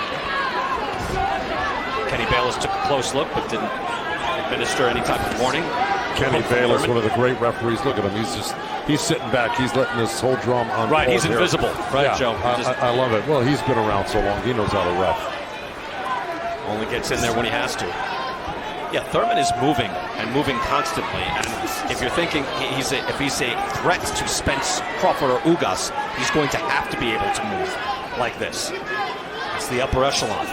[SPEAKER 6] Kenny Bayless took a close look, but didn't administer any type of warning.
[SPEAKER 12] Kenny Bayless, one of the great referees. Look at him. He's sitting back. He's letting this whole drum unfold.
[SPEAKER 6] Right, he's invisible. Right,
[SPEAKER 12] yeah,
[SPEAKER 6] Joe.
[SPEAKER 12] I love it. Well, he's been around so long. He knows how to ref.
[SPEAKER 6] Only gets in there when he has to. Yeah, Thurman is moving and moving constantly. And if you're thinking if he's a threat to Spence, Crawford, or Ugas, he's going to have to be able to move like this. It's the upper echelon.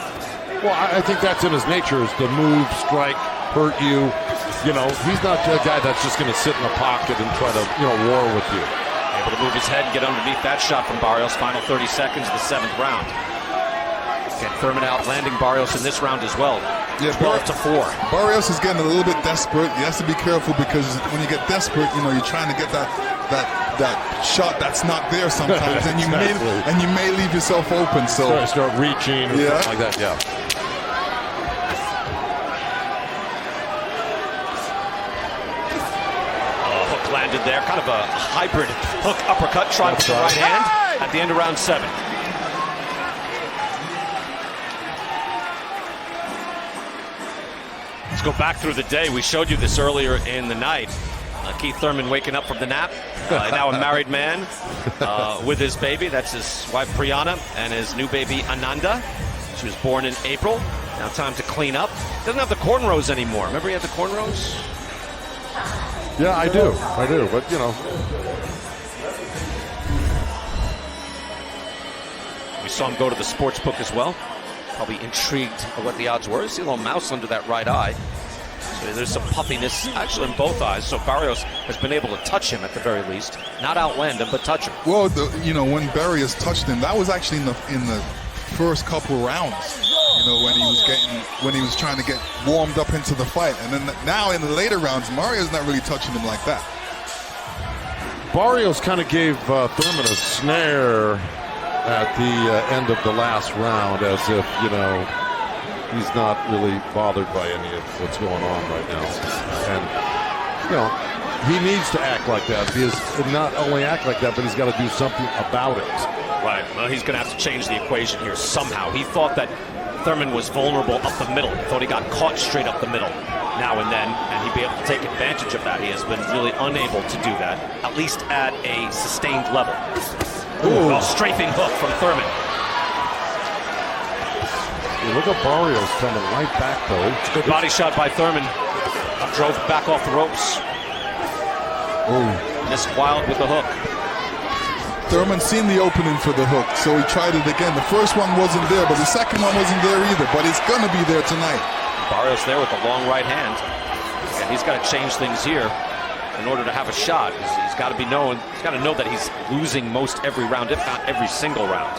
[SPEAKER 12] Well, I think that's in his nature, is to move, strike, hurt you. He's not a guy that's just going to sit in the pocket and try to, war with you.
[SPEAKER 6] Able to move his head and get underneath that shot from Barrios. Final 30 seconds of the 7th round. Again, Thurman outlanding Barrios in this round as well. Yeah, 12-4.
[SPEAKER 13] Barrios is getting a little bit desperate. He has to be careful because when you get desperate, you're trying to get that shot that's not there sometimes, and you may leave yourself open. So
[SPEAKER 12] start reaching or something like that. Yeah.
[SPEAKER 6] Landed there, kind of a hybrid hook uppercut, trying with the right hand at the end of round 7. Let's go back through the day. We showed you this earlier in the night. Keith Thurman waking up from the nap, now a married man with his baby. That's his wife Priyana and his new baby Ananda. She was born in April. Now time to clean up. Doesn't have the cornrows anymore. Remember he had the cornrows?
[SPEAKER 12] Yeah, I do, but
[SPEAKER 6] We saw him go to the sports book as well. Probably intrigued at what the odds were. See a little mouse under that right eye. So there's some puffiness actually in both eyes. So Barrios has been able to touch him at the very least. Not outland him, but touch him.
[SPEAKER 13] Well, when Barrios touched him, that was actually in the first couple rounds. When he was trying to get warmed up into the fight, and then now in the later rounds, Mario's not really touching him like that.
[SPEAKER 12] Barrios kind of gave Thurman a snare at the end of the last round, as if he's not really bothered by any of what's going on right now, and he needs to act like that. Because not only act like that, but he's got to do something about it.
[SPEAKER 6] Right. Well, he's going to have to change the equation here somehow. He thought that Thurman was vulnerable up the middle. He thought he got caught straight up the middle now and then, and he'd be able to take advantage of that. He has been really unable to do that, at least at a sustained level. Ooh, well, strafing hook from Thurman.
[SPEAKER 12] Look at Barrios coming right back, though.
[SPEAKER 6] Good body shot by Thurman. Drove back off the ropes. Missed Wild with the hook.
[SPEAKER 13] Thurman seen the opening for the hook, so he tried it again. The first one wasn't there, but the second one wasn't there either. But it's going to be there tonight.
[SPEAKER 6] Barrios there with the long right hand. And he's got to change things here in order to have a shot. He's got to be known. He's got to know that he's losing most every round, if not every single round.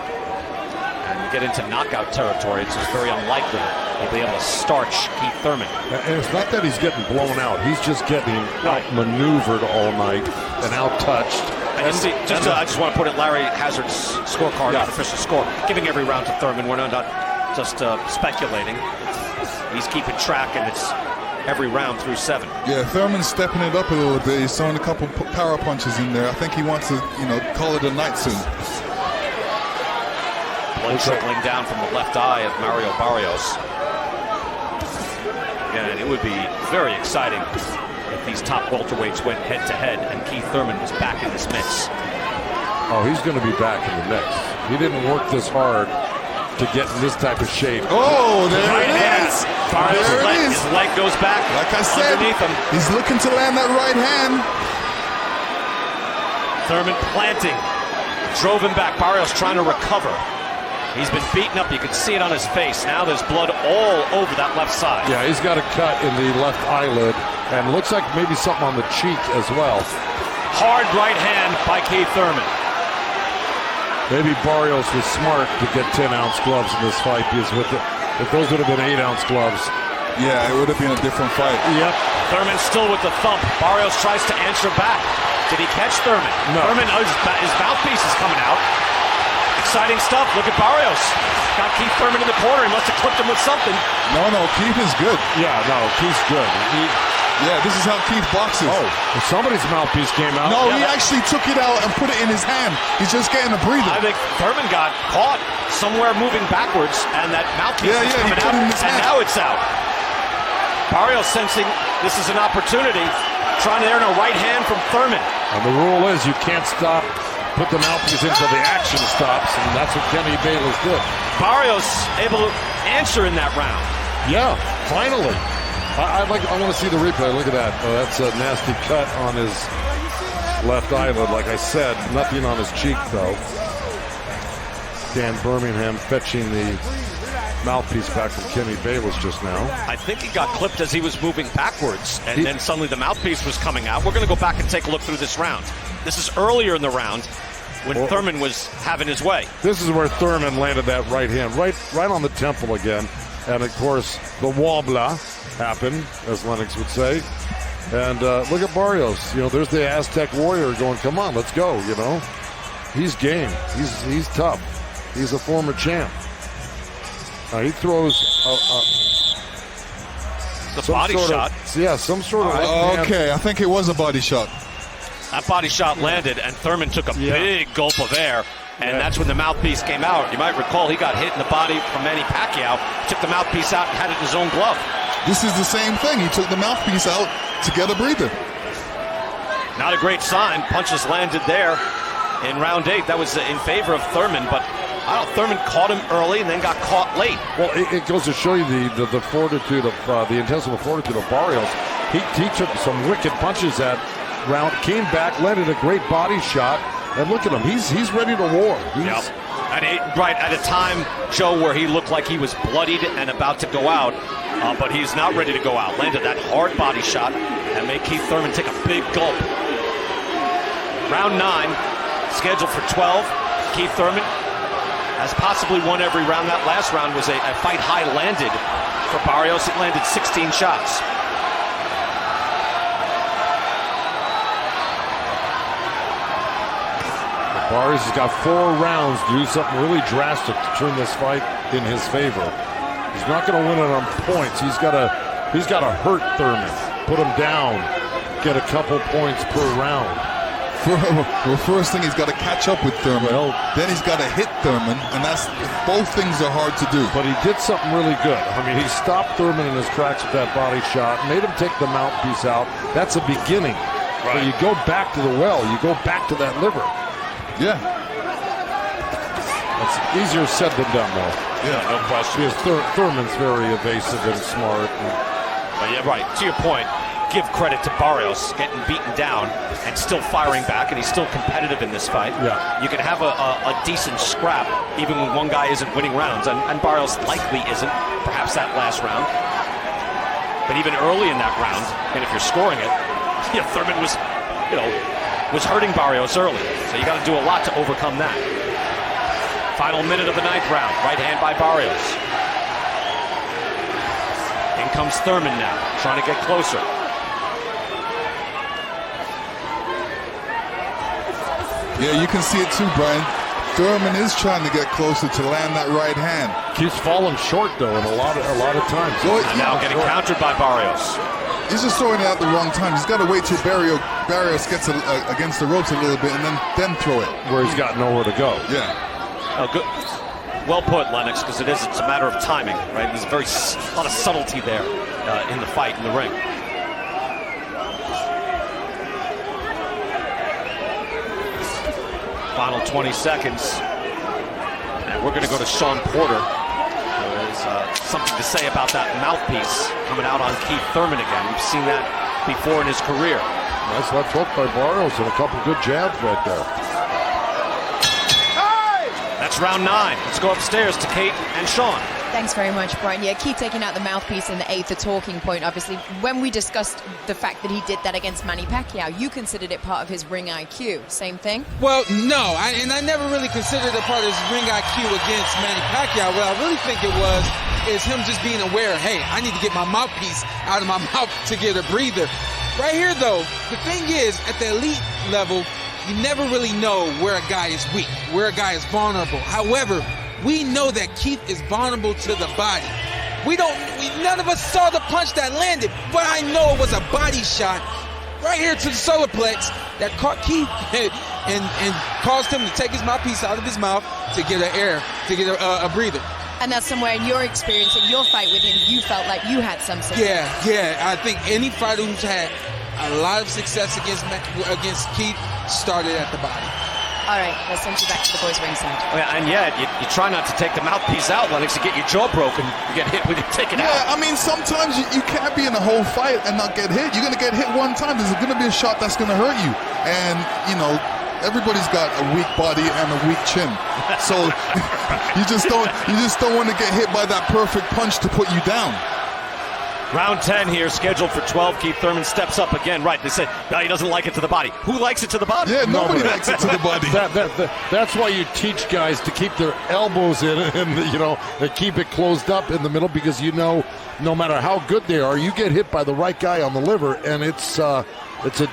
[SPEAKER 6] And you get into knockout territory, it's just very unlikely he'll be able to starch Keith Thurman.
[SPEAKER 12] And it's not that he's getting blown out. He's just getting outmaneuvered all night and out-touched.
[SPEAKER 6] And you see, I just want to put it, Larry Hazard's scorecard, unofficial score, giving every round to Thurman. We're not just speculating. He's keeping track, and it's every round through 7.
[SPEAKER 13] Yeah, Thurman's stepping it up a little bit. He's throwing a couple power punches in there. I think he wants to, call it a night soon.
[SPEAKER 6] Blood trickling down from the left eye of Mario Barrios. Again, it would be very exciting if these top welterweights went head-to-head and Keith Thurman was back in this mix.
[SPEAKER 12] Oh, he's going to be back in the mix. He didn't work this hard to get in this type of shape.
[SPEAKER 13] Oh, there it is.
[SPEAKER 6] His leg goes back.
[SPEAKER 13] Like I said,
[SPEAKER 6] underneath him.
[SPEAKER 13] He's looking to land that right hand.
[SPEAKER 6] Thurman planting. Drove him back. Barrios trying to recover. He's been beaten up. You can see it on his face. Now there's blood all over that left side.
[SPEAKER 12] Yeah, he's got a cut in the left eyelid, and looks like maybe something on the cheek as well.
[SPEAKER 6] Hard right hand by Keith Thurman.
[SPEAKER 12] Maybe Barrios was smart to get 10-ounce gloves in this fight, because if those would have been 8-ounce gloves.
[SPEAKER 13] Yeah, it would have been a different fight.
[SPEAKER 12] Yep.
[SPEAKER 6] Thurman still with the thump. Barrios tries to answer back. Did he catch Thurman?
[SPEAKER 12] No.
[SPEAKER 6] Thurman, his mouthpiece is coming out. Exciting stuff. Look at Barrios. Got Keith Thurman in the corner. He must have clipped him with something.
[SPEAKER 13] No, Keith is good.
[SPEAKER 12] Yeah, no, Keith's good.
[SPEAKER 13] This is how Keith boxes.
[SPEAKER 12] Oh, somebody's mouthpiece came out.
[SPEAKER 13] No, he actually took it out and put it in his hand. He's just getting a breather.
[SPEAKER 6] I think Thurman got caught somewhere moving backwards, and that mouthpiece is coming out, and now it's out. Barrios sensing this is an opportunity, trying to earn a right hand from Thurman.
[SPEAKER 12] And the rule is you can't put the mouthpiece until the action stops, and that's what Kenny Bayless did.
[SPEAKER 6] Barrios able to answer in that round.
[SPEAKER 12] Yeah, finally. I want to see the replay. Look at that. Oh, that's a nasty cut on his left eyelid. Like I said, nothing on his cheek, though. Dan Birmingham fetching the mouthpiece back from Kenny Bayless just now.
[SPEAKER 6] I think he got clipped as he was moving backwards, and then suddenly the mouthpiece was coming out. We're going to go back and take a look through this round. This is earlier in the round when Thurman was having his way.
[SPEAKER 12] This is where Thurman landed that right hand, right on the temple again. And, of course, the wobbler happened, as Lennox would say. And look at Barrios. There's the Aztec warrior going, come on, let's go, He's game. He's tough. He's a former champ. He throws
[SPEAKER 6] the body shot.
[SPEAKER 12] Some sort of
[SPEAKER 13] okay, I think it was a body shot.
[SPEAKER 6] That body shot landed, and Thurman took a big gulp of air, and that's when the mouthpiece came out. You might recall he got hit in the body from Manny Pacquiao, took the mouthpiece out and had it in his own glove.
[SPEAKER 13] This is the same thing. He took the mouthpiece out to get a breather.
[SPEAKER 6] Not a great sign. Punches landed there in round 8. That was in favor of Thurman, but Thurman caught him early and then got caught late.
[SPEAKER 12] Well, it goes to show you the fortitude of the intestinal fortitude of Barrios. He took some wicked punches that round, came back, landed a great body shot, and look at him. He's ready to war.
[SPEAKER 6] Right at a time, Joe, where he looked like he was bloodied and about to go out, but he's not ready to go out. Landed that hard body shot and made Keith Thurman take a big gulp. Round 9, scheduled for 12. Keith Thurman has possibly won every round. That last round was a fight high landed for Barrios. It landed 16 shots.
[SPEAKER 12] Barrios has got 4 rounds to do something really drastic to turn this fight in his favor. He's not going to win it on points. He's got to hurt Thurman, put him down, get a couple points per round.
[SPEAKER 13] Well, first thing, he's got to catch up with Thurman. Then he's got to hit Thurman, and both things are hard to do.
[SPEAKER 12] But he did something really good. I mean, he stopped Thurman in his tracks with that body shot, made him take the mouthpiece out. That's a beginning. Right. But you go back to the well. You go back to that liver.
[SPEAKER 13] Yeah.
[SPEAKER 12] It's easier said than done, though.
[SPEAKER 6] Yeah, no question.
[SPEAKER 12] Because Thurman's very evasive and smart.
[SPEAKER 6] Yeah, right. To your point, give credit to Barrios getting beaten down and still firing back, and he's still competitive in this fight.
[SPEAKER 12] Yeah.
[SPEAKER 6] You can have a decent scrap even when one guy isn't winning rounds, and Barrios likely isn't, perhaps that last round. But even early in that round, and if you're scoring it, Thurman was, was hurting Barrios early. So you got to do a lot to overcome that. Final minute of the 9th round, right hand by Barrios. In comes Thurman now, trying to get closer.
[SPEAKER 13] Yeah, you can see it too, Brian. Thurman is trying to get closer to land that right hand.
[SPEAKER 12] Keeps falling short though, and a lot of times.
[SPEAKER 6] And now getting countered by Barrios.
[SPEAKER 13] He's just throwing it at the wrong time. He's got to wait till Barrios gets against the ropes a little bit and then throw it.
[SPEAKER 12] Where he's got nowhere to go.
[SPEAKER 13] Yeah.
[SPEAKER 6] Oh, good. Well put, Lennox, because it's a matter of timing, right? There's a lot of subtlety there in the fight, in the ring. Final 20 seconds. And we're going to go to Sean Porter. There is something to say about that mouthpiece coming out on Keith Thurman again. We've seen that before in his career.
[SPEAKER 12] Nice left hook by Barrios and a couple good jabs right there.
[SPEAKER 6] That's round 9. Let's go upstairs to Kate and Sean.
[SPEAKER 2] Thanks very much, Brian. Yeah, keep taking out the mouthpiece in the 8th, a talking point, obviously. When we discussed the fact that he did that against Manny Pacquiao, you considered it part of his ring IQ. Same thing?
[SPEAKER 1] Well, no, I never really considered it part of his ring IQ against Manny Pacquiao. What I really think it was is him just being aware, hey, I need to get my mouthpiece out of my mouth to get a breather. Right here, though, the thing is, at the elite level, you never really know where a guy is weak, where a guy is vulnerable. However, we know that Keith is vulnerable to the body. None of us saw the punch that landed, but I know it was a body shot right here to the solar plex that caught Keith and caused him to take his mouthpiece out of his mouth to get a breather.
[SPEAKER 2] And that's somewhere in your experience, in your fight with him, you felt like you had some success.
[SPEAKER 1] Yeah. I think any fighter who's had a lot of success against Keith started at the body.
[SPEAKER 2] All right, let's send you back to the boys' ringside.
[SPEAKER 6] Yeah, and yet you try not to take the mouthpiece out, Lennox, to get your jaw broken. You get hit, we can take it out.
[SPEAKER 13] Yeah, I mean, sometimes you can't be in a whole fight and not get hit. You're going to get hit one time. There's going to be a shot that's going to hurt you. And, everybody's got a weak body and a weak chin. So you just don't want to get hit by that perfect punch to put you down.
[SPEAKER 6] Round 10 here, scheduled for 12. Keith Thurman steps up again. Right, they said he doesn't like it to the body. Who likes it to the body?
[SPEAKER 13] Yeah, nobody likes it to the body.
[SPEAKER 12] That's why you teach guys to keep their elbows in and, they keep it closed up in the middle, because no matter how good they are, you get hit by the right guy on the liver, and it's a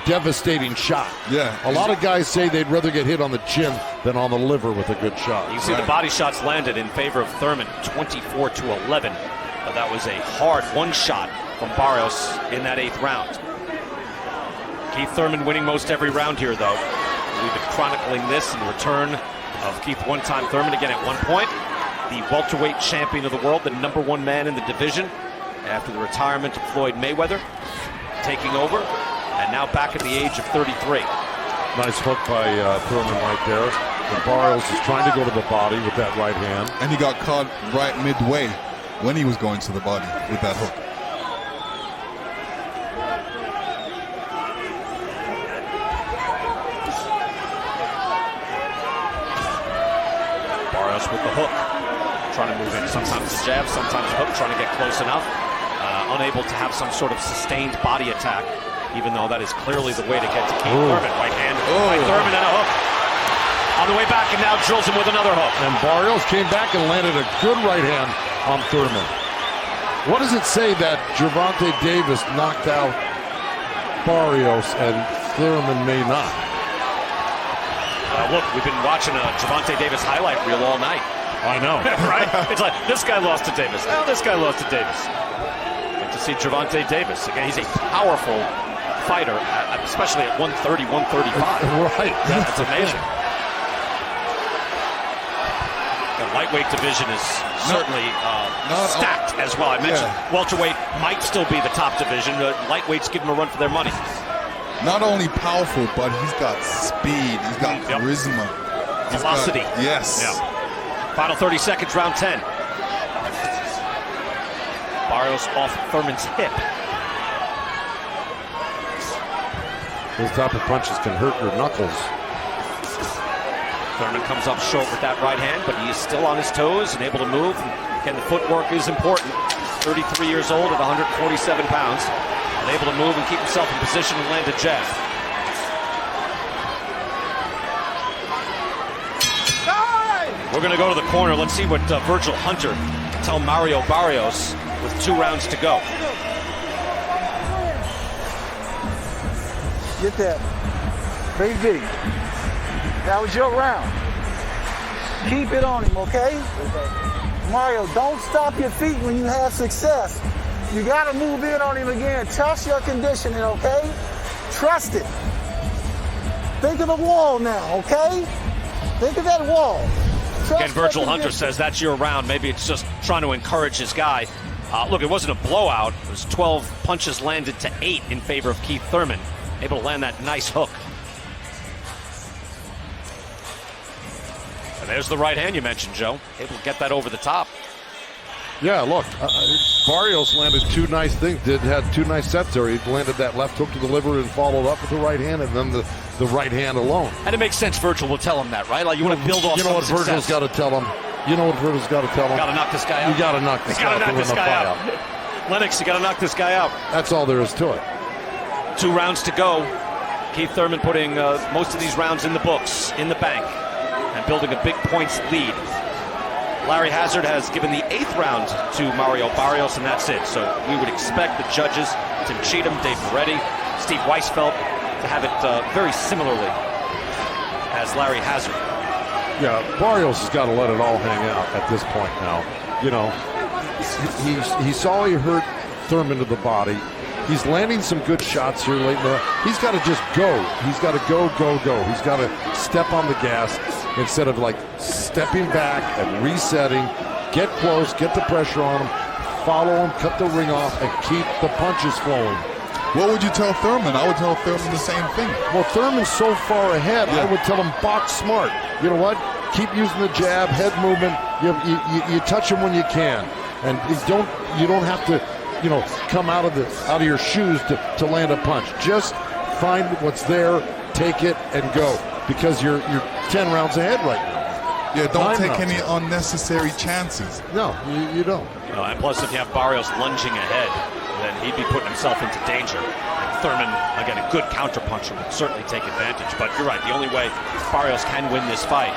[SPEAKER 12] devastating shot.
[SPEAKER 13] Yeah.
[SPEAKER 12] A lot of guys say they'd rather get hit on the chin than on the liver with a good shot.
[SPEAKER 6] You see the body shots landed in favor of Thurman, 24-11. But that was a hard one shot from Barrios in that 8th round. Keith Thurman winning most every round here, though. We've been chronicling this in the return of Keith one-time Thurman again at one point. The welterweight champion of the world, the #1 man in the division after the retirement of Floyd Mayweather, taking over, and now back at the age of 33.
[SPEAKER 12] Nice hook by Thurman right there. And Barrios is trying to go to the body with that right hand.
[SPEAKER 13] And he got caught right midway when he was going to the body with that hook.
[SPEAKER 6] Barrios with the hook, trying to move in. Sometimes a jab, sometimes a hook, trying to get close enough. Unable to have some sort of sustained body attack, even though that is clearly the way to get to Keith Thurman. Right hand by Thurman and a hook. On the way back, and now drills him with another hook.
[SPEAKER 12] And Barrios came back and landed a good right hand on Thurman. What does it say that Gervonta Davis knocked out Barrios and Thurman may not?
[SPEAKER 6] Look, we've been watching a Gervonta Davis highlight reel all night.
[SPEAKER 12] I know.
[SPEAKER 6] Right? It's like, this guy lost to Davis. Oh, this guy lost to Davis. Good to see Gervonta Davis. Again, he's a powerful fighter, especially at 130, 135.
[SPEAKER 12] Right.
[SPEAKER 6] That's amazing. The lightweight division is certainly stacked as well. I mentioned welterweight might still be the top division. Lightweights give him a run for their money.
[SPEAKER 13] Not only powerful, but he's got speed. He's got charisma.
[SPEAKER 6] Velocity.
[SPEAKER 13] Yes.
[SPEAKER 6] Yeah. Final 30 seconds, round 10. Barrios off Thurman's hip.
[SPEAKER 12] Those type of punches can hurt your knuckles.
[SPEAKER 6] Thurman comes up short with that right hand, but he is still on his toes and able to move. Again, the footwork is important. 33 years old at 147 pounds. And able to move and keep himself in position and land a jab. We're going to go to the corner. Let's see what Virgil Hunter can tell Mario Barrios with 2 rounds to go.
[SPEAKER 17] Get that. Baby. That was your round. Keep it on him, okay? Mario, don't stop your feet when you have success. You got to move in on him again. Trust your conditioning, okay? Trust it. Think of the wall now, okay? Think of that wall.
[SPEAKER 6] Again, Virgil Hunter says that's your round. Maybe it's just trying to encourage his guy. Look, it wasn't a blowout. It was 12 punches landed to 8 in favor of Keith Thurman. Able to land that nice hook. And there's the right hand you mentioned, Joe. Able to get that over the top.
[SPEAKER 12] Yeah, look, Barrios landed 2 nice things. Had 2 nice sets there. He landed that left hook to the liver and followed up with the right hand, and then the right hand alone.
[SPEAKER 6] And it makes sense. Virgil will tell him that, right? Like you want to build off.
[SPEAKER 12] You know what Virgil's got to tell him. You know what Virgil's got to tell him.
[SPEAKER 6] Got to knock this guy out.
[SPEAKER 12] You got to knock this guy out to win the fight out.
[SPEAKER 6] Lennox, you got to knock this guy out.
[SPEAKER 12] That's all there is to it.
[SPEAKER 6] 2 rounds to go. Keith Thurman putting most of these rounds in the books, in the bank, and building a big points lead. Larry Hazard has given the 8th round to Mario Barrios, and that's it. So we would expect the judges, Tim Cheatham, Dave Moretti, Steve Weisfeld, to have it very similarly as Larry Hazard.
[SPEAKER 12] Yeah, Barrios has got to let it all hang out at this point now. You know, he saw he hurt Thurman to the body. He's landing some good shots here late in the. He's got to just go. He's got to go. He's got to step on the gas instead of like stepping back and resetting. Get close, get the pressure on him, follow him, cut the ring off, and keep the punches flowing.
[SPEAKER 13] What would you tell Thurman? I would tell Thurman the same thing.
[SPEAKER 12] Well, Thurman's so far ahead, I would tell him box smart. You know what? Keep using the jab, head movement. You touch him when you can, and you don't have to, you know, come out of your shoes to land a punch. Just find what's there, take it, and go, because you're 10 rounds ahead right now.
[SPEAKER 13] Yeah, don't take any unnecessary chances.
[SPEAKER 12] No, you don't.
[SPEAKER 6] No, and plus, if you have Barrios lunging ahead, then he'd be putting himself into danger. Thurman, again, a good counterpuncher, would certainly take advantage. But you're right, the only way Barrios can win this fight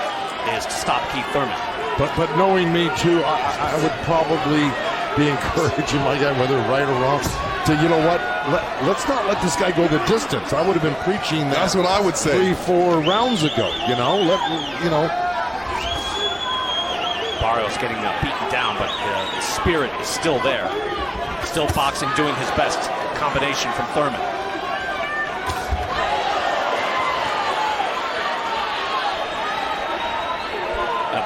[SPEAKER 6] is to stop Keith Thurman.
[SPEAKER 12] But knowing me too, I would probably be encouraging my guy, whether right or wrong, to, you know what, let's not let this guy go the distance. I would have been preaching that.
[SPEAKER 13] That's what I would say
[SPEAKER 12] 3-4 rounds ago. You know,
[SPEAKER 6] Barrios getting beaten down, but the spirit is still there. Still boxing, doing his best. Combination from Thurman.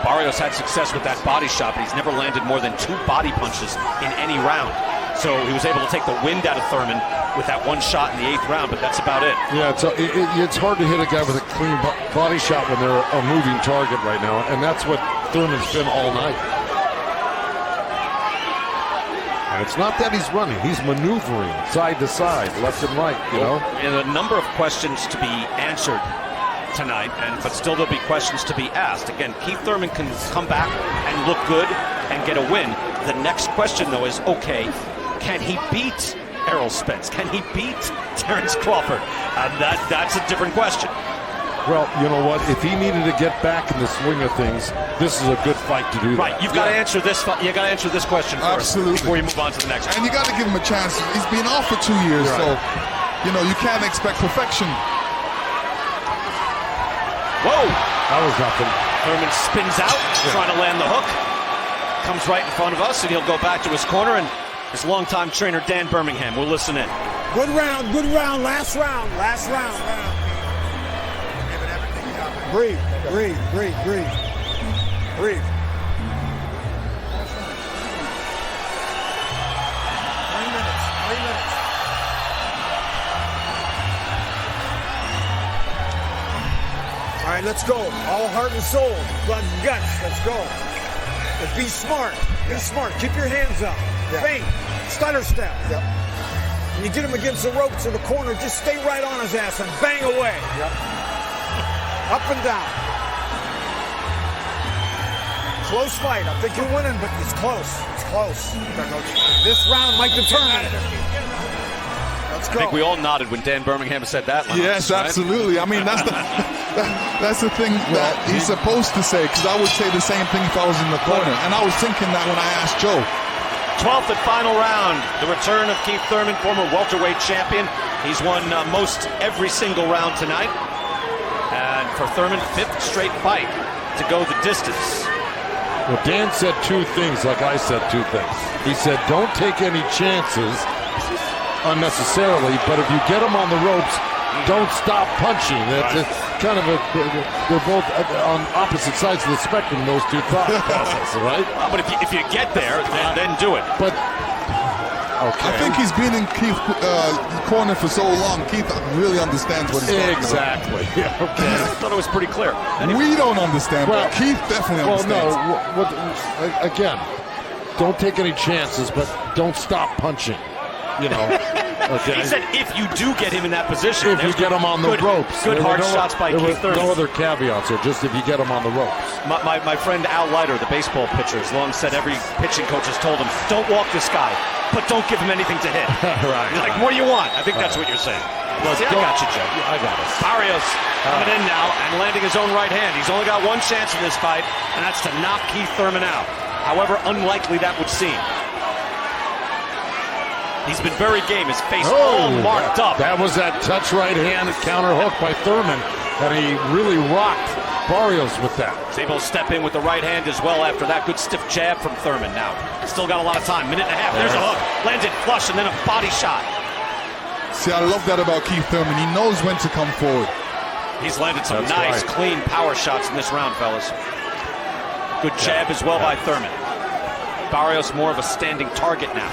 [SPEAKER 6] Barrios had success with that body shot, but he's never landed more than 2 body punches in any round. So he was able to take the wind out of Thurman with that 1 shot in the 8th round, but that's about it.
[SPEAKER 12] Yeah, it's hard to hit a guy with a clean body shot when they're a moving target right now, and that's what Thurman's been all night. And it's not that he's running, he's maneuvering side to side, left and right, you know?
[SPEAKER 6] And a number of questions to be answered tonight, but still there'll be questions to be asked. Again, Keith Thurman can come back and look good and get a win. The next question, though, is, okay, can he beat Errol Spence? Can he beat Terrence Crawford? That's a different question.
[SPEAKER 12] Well, you know what? If he needed to get back in the swing of things, this is a good fight to do that.
[SPEAKER 6] Right, you've got to answer this. You got to answer this question first before you move on to the next one.
[SPEAKER 13] And you got to give him a chance. He's been off for 2 years, so you know you can't expect perfection.
[SPEAKER 6] Whoa!
[SPEAKER 12] That was nothing.
[SPEAKER 6] Thurman spins out, trying to land the hook. Comes right in front of us, and he'll go back to his corner. And his longtime trainer Dan Birmingham will listen in.
[SPEAKER 16] Good round, last round. Breathe. 3 minutes. All right, let's go. All heart and soul, blood and guts. Let's go. And be smart. Be smart. Keep your hands up. Feint. Stutter step. When you get him against the ropes in the corner, just stay right on his ass and bang away. Up and down. Close fight. I think you're winning, but it's close. It's close. This round might determine it. Let's go.
[SPEAKER 6] I think we all nodded when Dan Birmingham said that.
[SPEAKER 13] Yes,
[SPEAKER 6] right?
[SPEAKER 13] absolutely. I mean, that's the thing that he's supposed to say, because I would say the same thing if I was in the corner. And I was thinking that when I asked Joe.
[SPEAKER 6] 12th and final round. The return of Keith Thurman, former welterweight champion. He's won most every single round tonight. And for Thurman, 5th straight fight to go the distance.
[SPEAKER 12] Well, Dan said two things, like I said two things. He said, don't take any chances unnecessarily, but if you get them on the ropes, don't stop punching. It's kind of they're both on opposite sides of the spectrum, those two thought processes, right?
[SPEAKER 6] But if you get there, then do it.
[SPEAKER 12] But
[SPEAKER 13] I think he's been in Keith's corner for so long. Keith really understands what he's talking about.
[SPEAKER 12] Exactly. Yeah, okay.
[SPEAKER 6] I thought it was pretty clear.
[SPEAKER 13] We don't understand, but Keith definitely understands.
[SPEAKER 12] Well, no. Again, don't take any chances, but don't stop punching. You know. Okay.
[SPEAKER 6] He said if you do get him in that position.
[SPEAKER 12] If you get him on the ropes.
[SPEAKER 6] Good hard shots by Keith Thurman.
[SPEAKER 12] No other caveats here, just if you get him on the ropes.
[SPEAKER 6] My friend Al Leiter, the baseball pitcher, has long said every pitching coach has told him, don't walk this guy, but don't give him anything to hit.
[SPEAKER 12] Right.
[SPEAKER 6] He's like, what do you want? I think that's what you're saying. See, I got you, Joe.
[SPEAKER 12] I got it.
[SPEAKER 6] Barrios coming in now and landing his own right hand. He's only got one chance in this fight, and that's to knock Keith Thurman out. However unlikely that would seem. He's been very game. His face all marked up.
[SPEAKER 12] That was that touch right hand counter hook by Thurman, and he really rocked Barrios with that.
[SPEAKER 6] He's able to step in with the right hand as well after that good stiff jab from Thurman. Now, still got a lot of time. Minute and a half. There's a hook. Landed flush and then a body shot.
[SPEAKER 13] See, I love that about Keith Thurman. He knows when to come forward.
[SPEAKER 6] He's landed some nice, clean power shots in this round, fellas. Good jab as well by Thurman. Barrios more of a standing target now.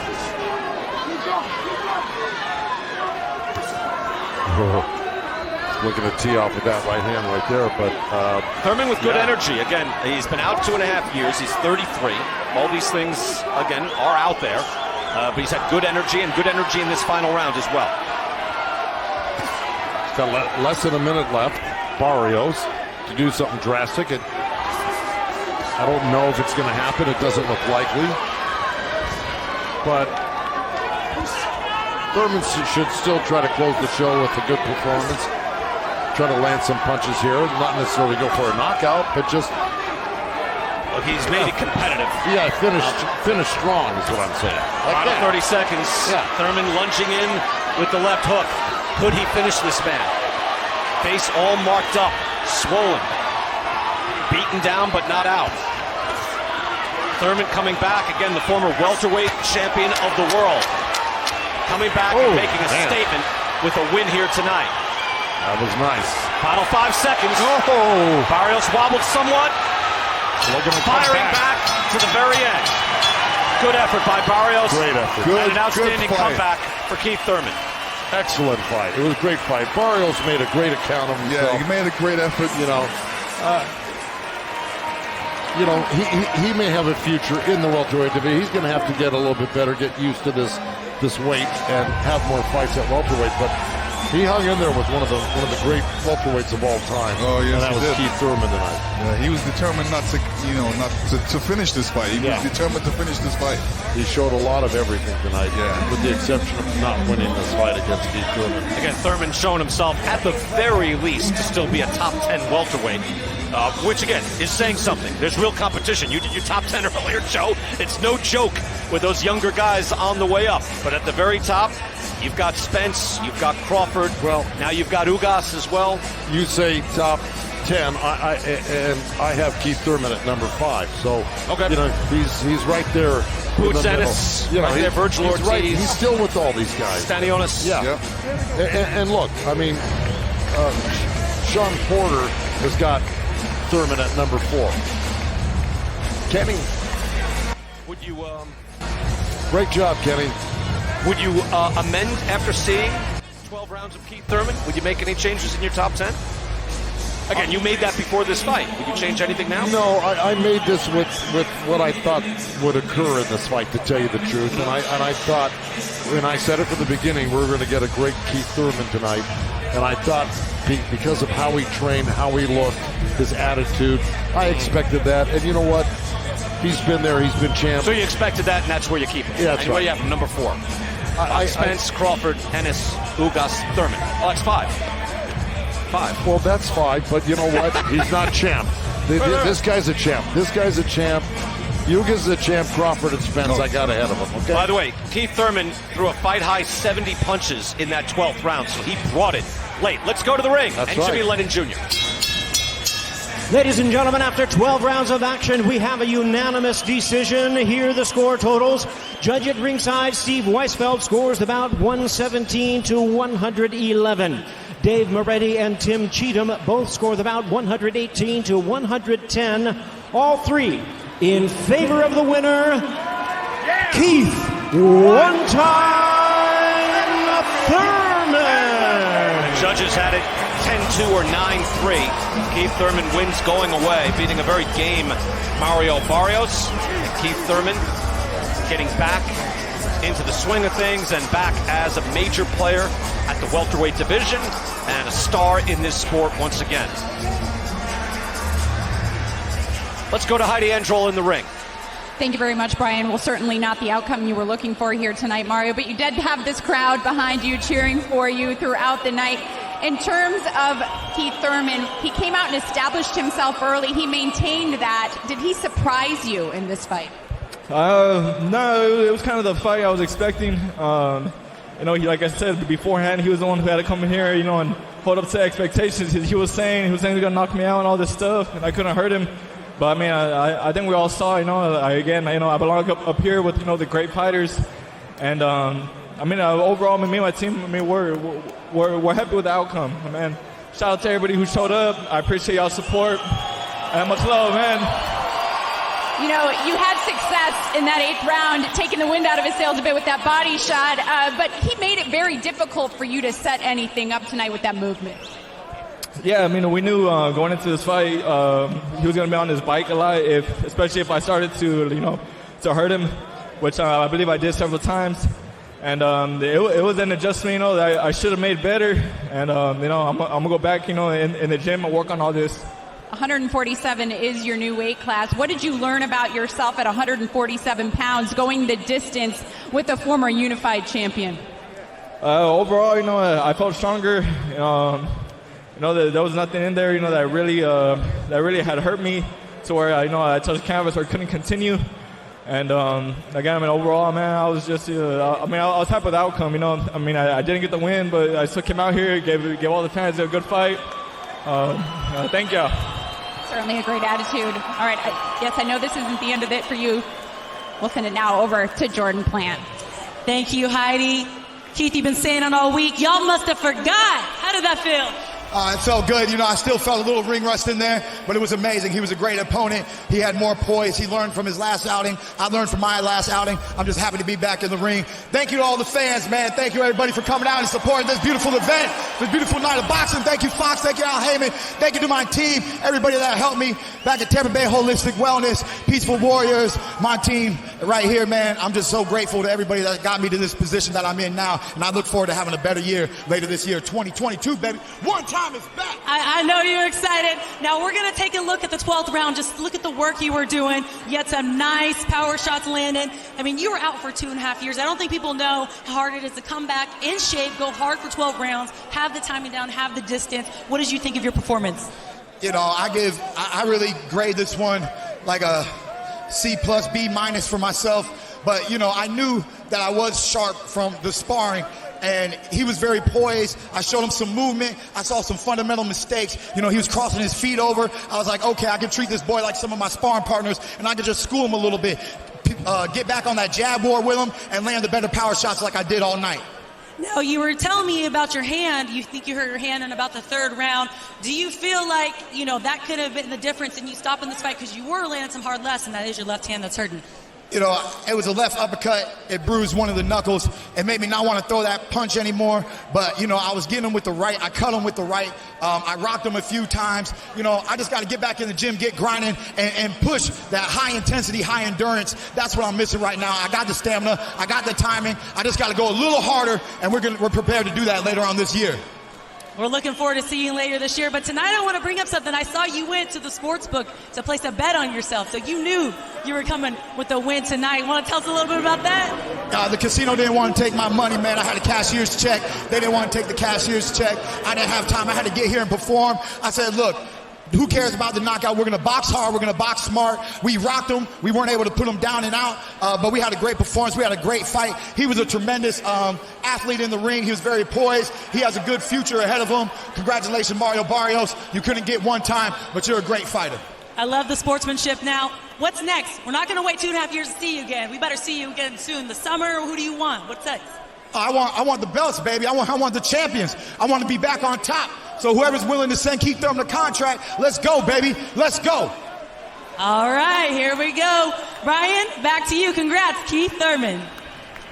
[SPEAKER 12] Looking to tee off with that right hand right there, but
[SPEAKER 6] Thurman with good energy. Again, he's been out 2.5 years. He's 33. All these things, again, are out there. But he's had good energy and good energy in this final round as well.
[SPEAKER 12] He's got less than a minute left. Barrios to do something drastic. I don't know if it's going to happen. It doesn't look likely. But Thurman should still try to close the show with a good performance. Try to land some punches here. Not necessarily go for a knockout, but just...
[SPEAKER 6] Well, he's made it competitive.
[SPEAKER 12] Yeah, finish strong is what I'm saying.
[SPEAKER 6] Final 30 seconds. Yeah. Thurman lunging in with the left hook. Could he finish this man? Face all marked up, swollen. Beaten down, but not out. Thurman coming back. Again, the former welterweight champion of the world. Coming back and making a statement with a win here tonight.
[SPEAKER 12] That was nice.
[SPEAKER 6] Final 5 seconds. Barrios wobbled somewhat. Firing back to the very end. Good effort by Barrios.
[SPEAKER 12] Great effort.
[SPEAKER 6] And an outstanding comeback for Keith Thurman.
[SPEAKER 12] Excellent fight. It was a great fight. Barrios made a great account of himself.
[SPEAKER 13] Yeah, he made a great effort.
[SPEAKER 12] He may have a future in the welterweight division. He's going to have to get a little bit better, get used to this weight, and have more fights at welterweight. But he hung in there with one of the great welterweights of all time.
[SPEAKER 13] Oh yes,
[SPEAKER 12] and that was Keith Thurman tonight.
[SPEAKER 13] Yeah, he was determined not to finish this fight. He was determined to finish this fight.
[SPEAKER 12] He showed a lot of everything tonight. Yeah, with the exception of not winning this fight against Keith Thurman.
[SPEAKER 6] Again, Thurman showing himself at the very least to still be a top 10 welterweight. Which again is saying something. There's real competition. You did your top 10 earlier, Joe. It's no joke with those younger guys on the way up. But at the very top, you've got Spence, you've got Crawford. Well, now you've got Ugas as well.
[SPEAKER 12] You say top 10, and I have Keith Thurman at number 5. So he's right there.
[SPEAKER 6] Boots Ennis, right there. Virgil Ortiz.
[SPEAKER 12] Right. He's still with all these guys.
[SPEAKER 6] Stanionis.
[SPEAKER 12] Yeah. And look, I mean, Sean Porter has got Thurman at number 4. Kenny,
[SPEAKER 6] would you?
[SPEAKER 12] Great job, Kenny.
[SPEAKER 6] Would you amend after seeing 12 rounds of Keith Thurman? Would you make any changes in your top 10? Again, you made that before this fight. Would you change anything now?
[SPEAKER 12] No, I made this with what I thought would occur in this fight, to tell you the truth. And I thought, when I said it from the beginning, we were going to get a great Keith Thurman tonight. And I thought, because of how he trained, how he looked, his attitude, I expected that. And you know what? He's been there. He's been champ.
[SPEAKER 6] So you expected that, and that's where you keep it.
[SPEAKER 12] Yeah, that's
[SPEAKER 6] and
[SPEAKER 12] right.
[SPEAKER 6] Where you have him, number 4. Spence, Crawford, Ennis, Ugas, Thurman. Oh, that's 5. 5.
[SPEAKER 12] Well, that's 5, but you know what? He's not champ. This guy's a champ. This guy's a champ. Ugas a champ. Crawford and Spence, I got ahead of him. Okay.
[SPEAKER 6] By the way, Keith Thurman threw a fight-high 70 punches in that 12th round, so he brought it late. Let's go to the ring.
[SPEAKER 12] That's
[SPEAKER 6] and
[SPEAKER 12] right.
[SPEAKER 6] Jimmy Lennon Jr.
[SPEAKER 10] Ladies and gentlemen, after 12 rounds of action, we have a unanimous decision. Here are the score totals. Judge at ringside, Steve Weisfeld scores the bout 117 to 111. Dave Moretti and Tim Cheatham both score the bout 118 to 110. All three in favor of the winner, Keith one-time Thurman.
[SPEAKER 6] The judges had it 10-2 or 9-3. Keith Thurman wins going away, beating a very game Mario Barrios. And Keith Thurman getting back into the swing of things and back as a major player at the welterweight division and a star in this sport once again. Let's go to Heidi Androl in the ring.
[SPEAKER 15] Thank you very much, Brian. Well, certainly not the outcome you were looking for here tonight, Mario, but you did have this crowd behind you cheering for you throughout the night. In terms of Keith Thurman, he came out and established himself early. He maintained that. Did he surprise you in this fight?
[SPEAKER 19] No, it was kind of the fight I was expecting. Like I said beforehand, he was the one who had to come in here, and hold up to expectations. He was saying he was going to knock me out and all this stuff, and I couldn't hurt him. But I mean, I think we all saw, I belong up here with, the great fighters. And, overall, me and my team, we're happy with the outcome. Man, shout out to everybody who showed up. I appreciate y'all's support. And much love, man.
[SPEAKER 15] You had success in that 8th round, taking the wind out of his sails a bit with that body shot, but he made it very difficult for you to set anything up tonight with that movement.
[SPEAKER 19] Yeah, we knew going into this fight he was going to be on his bike a lot, especially if I started to hurt him, which I believe I did several times. And it was an adjustment, that I should have made better. And I'm gonna go back, in the gym and work on all this.
[SPEAKER 15] 147 is your new weight class. What did you learn about yourself at 147 pounds, going the distance with a former unified champion?
[SPEAKER 19] Overall, I felt stronger. There was nothing in there, that really had hurt me, to where I touched canvas or couldn't continue. And again, overall, man, I was just, I was happy with the outcome. I didn't get the win, but I still came out here, gave all the fans a good fight. Thank you.
[SPEAKER 15] Certainly a great attitude. All right, I know this isn't the end of it for you. We'll send it now over to Jordan Plant.
[SPEAKER 14] Thank you, Heidi. Keith, you've been saying it all week. Y'all must have forgot. How did that feel?
[SPEAKER 20] It felt good. I still felt a little ring rust in there, but it was amazing. He was a great opponent. He had more poise. He learned from his last outing. I learned from my last outing. I'm just happy to be back in the ring. Thank you to all the fans, man. Thank you, everybody, for coming out and supporting this beautiful event, this beautiful night of boxing. Thank you, Fox. Thank you, Al Heyman. Thank you to my team, everybody that helped me back at Tampa Bay Holistic Wellness, Peaceful Warriors, my team right here, man. I'm just so grateful to everybody that got me to this position that I'm in now, and I look forward to having a better year later this year, 2022, baby. One time is back.
[SPEAKER 14] I know you're excited. Now we're going to take a look at the 12th round. Just look at the work you were doing. You had some nice power shots landing. You were out for 2.5 years. I don't think people know how hard it is to come back in shape, go hard for 12 rounds, have the timing down, have the distance. What did you think of your performance?
[SPEAKER 20] I really grade this one like a C+, B- for myself. But, I knew that I was sharp from the sparring. And he was very poised. I showed him some movement. I saw some fundamental mistakes. He was crossing his feet over. I was like, okay, I can treat this boy like some of my sparring partners, and I can just school him a little bit. Get back on that jab war with him and land the better power shots like I did all night.
[SPEAKER 14] Now, you were telling me about your hand. You think you hurt your hand in about the 3rd round. Do you feel like, that could have been the difference in you stopping this fight? Because you were landing some hard lefts, and that is your left hand that's hurting.
[SPEAKER 20] You know, it was a left uppercut. It bruised one of the knuckles. It made me not want to throw that punch anymore. But, you know, I was getting him with the right. I cut him with the right. I rocked him a few times. You know, I just got to get back in the gym, get grinding, and push that high intensity, high endurance. That's what I'm missing right now. I got the stamina. I got the timing. I just got to go a little harder, and we're prepared to do that later on this year.
[SPEAKER 14] We're looking forward to seeing you later this year. But tonight I want to bring up something. I saw you went to the sports book to place a bet on yourself. So you knew you were coming with a win tonight. Want to tell us a little bit about that?
[SPEAKER 20] The casino didn't want to take my money, man. I had a cashier's check. They didn't want to take the cashier's check. I didn't have time. I had to get here and perform. I said, look, who cares about the knockout? We're going to box hard. We're going to box smart. We rocked him. We weren't able to put him down and out, but we had a great performance. We had a great fight. He was a tremendous athlete in the ring. He was very poised. He has a good future ahead of him. Congratulations, Mario Barrios. You couldn't get one time, but you're a great fighter.
[SPEAKER 14] I love the sportsmanship. Now, what's next? We're not going to wait 2.5 years to see you again. We better see you again soon. The summer, who do you want? What's next?
[SPEAKER 20] I want the belts, baby. I want the champions. I want to be back on top. So whoever's willing to send Keith Thurman a contract, let's go, baby. Let's go.
[SPEAKER 14] All right, here we go. Brian, back to you. Congrats, Keith Thurman.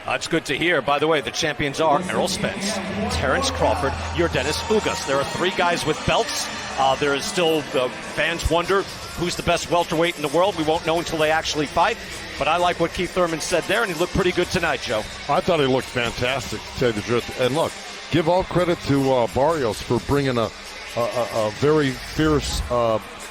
[SPEAKER 6] That's good to hear. By the way, the champions are Errol Spence, Terrence Crawford, Yordenis Ugas. There are 3 guys with belts. There is still, fans wonder who's the best welterweight in the world. We won't know until they actually fight. But I like what Keith Thurman said there, and he looked pretty good tonight, Joe.
[SPEAKER 12] I thought he looked fantastic, to tell you the truth. And look, give all credit to Barrios for bringing a very fierce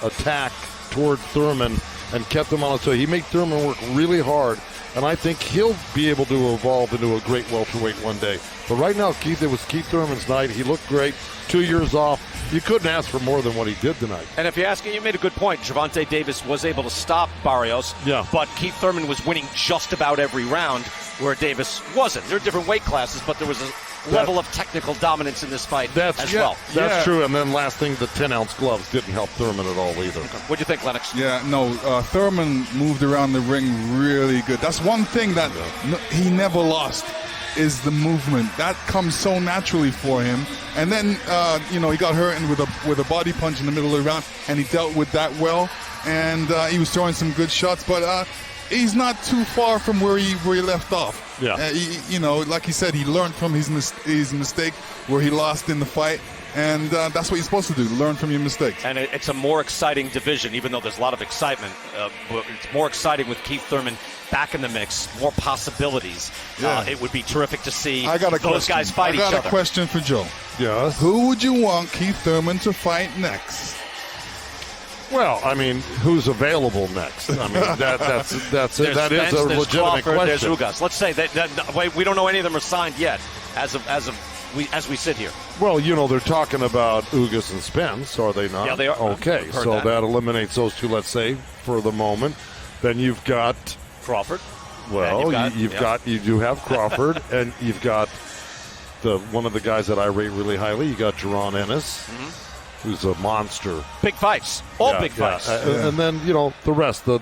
[SPEAKER 12] attack toward Thurman and kept him on it. So he made Thurman work really hard, and I think he'll be able to evolve into a great welterweight one day. But right now, it was Keith Thurman's night. He looked great. 2 years off. You couldn't ask for more than what he did tonight.
[SPEAKER 6] And if you're asking, you made a good point. Gervonta Davis was able to stop Barrios, but Keith Thurman was winning just about every round, where Davis wasn't. There are different weight classes, but there was a level of technical dominance in this fight as well.
[SPEAKER 12] That's true. And then last thing, the 10-ounce gloves didn't help Thurman at all either.
[SPEAKER 6] What do you think, Lennox?
[SPEAKER 13] Yeah, no, Thurman moved around the ring really good. That's one thing that he never lost, is the movement. That comes so naturally for him. And then, he got hurt with a body punch in the middle of the round, and he dealt with that well. And he was throwing some good shots, but he's not too far from where he left off.
[SPEAKER 12] Yeah.
[SPEAKER 13] Like he said, he learned from his mistake where he lost in the fight. And that's what you're supposed to do, learn from your mistakes.
[SPEAKER 6] And it's a more exciting division, even though there's a lot of excitement. But it's more exciting with Keith Thurman back in the mix, more possibilities.
[SPEAKER 13] Yeah.
[SPEAKER 6] It would be terrific to see
[SPEAKER 13] those
[SPEAKER 6] guys fight each other.
[SPEAKER 13] I got a question for Joe.
[SPEAKER 12] Yes?
[SPEAKER 13] Who would you want Keith Thurman to fight next?
[SPEAKER 12] Well, I mean, who's available next? I mean, that is a legitimate
[SPEAKER 6] Crawford,
[SPEAKER 12] question.
[SPEAKER 6] There's Ugas. Let's say that we don't know any of them are signed yet, as we sit here.
[SPEAKER 12] Well, they're talking about Ugas and Spence, are they not?
[SPEAKER 6] Yeah, they are.
[SPEAKER 12] Okay, so that eliminates those two, let's say, for the moment. Then you've got
[SPEAKER 6] Crawford.
[SPEAKER 12] Well, you do have Crawford, and you've got one of the guys that I rate really highly. You got Jaron Ennis.
[SPEAKER 6] Mm-hmm.
[SPEAKER 12] Who's a monster.
[SPEAKER 6] Big fights. All big fights.
[SPEAKER 12] And then, the rest, the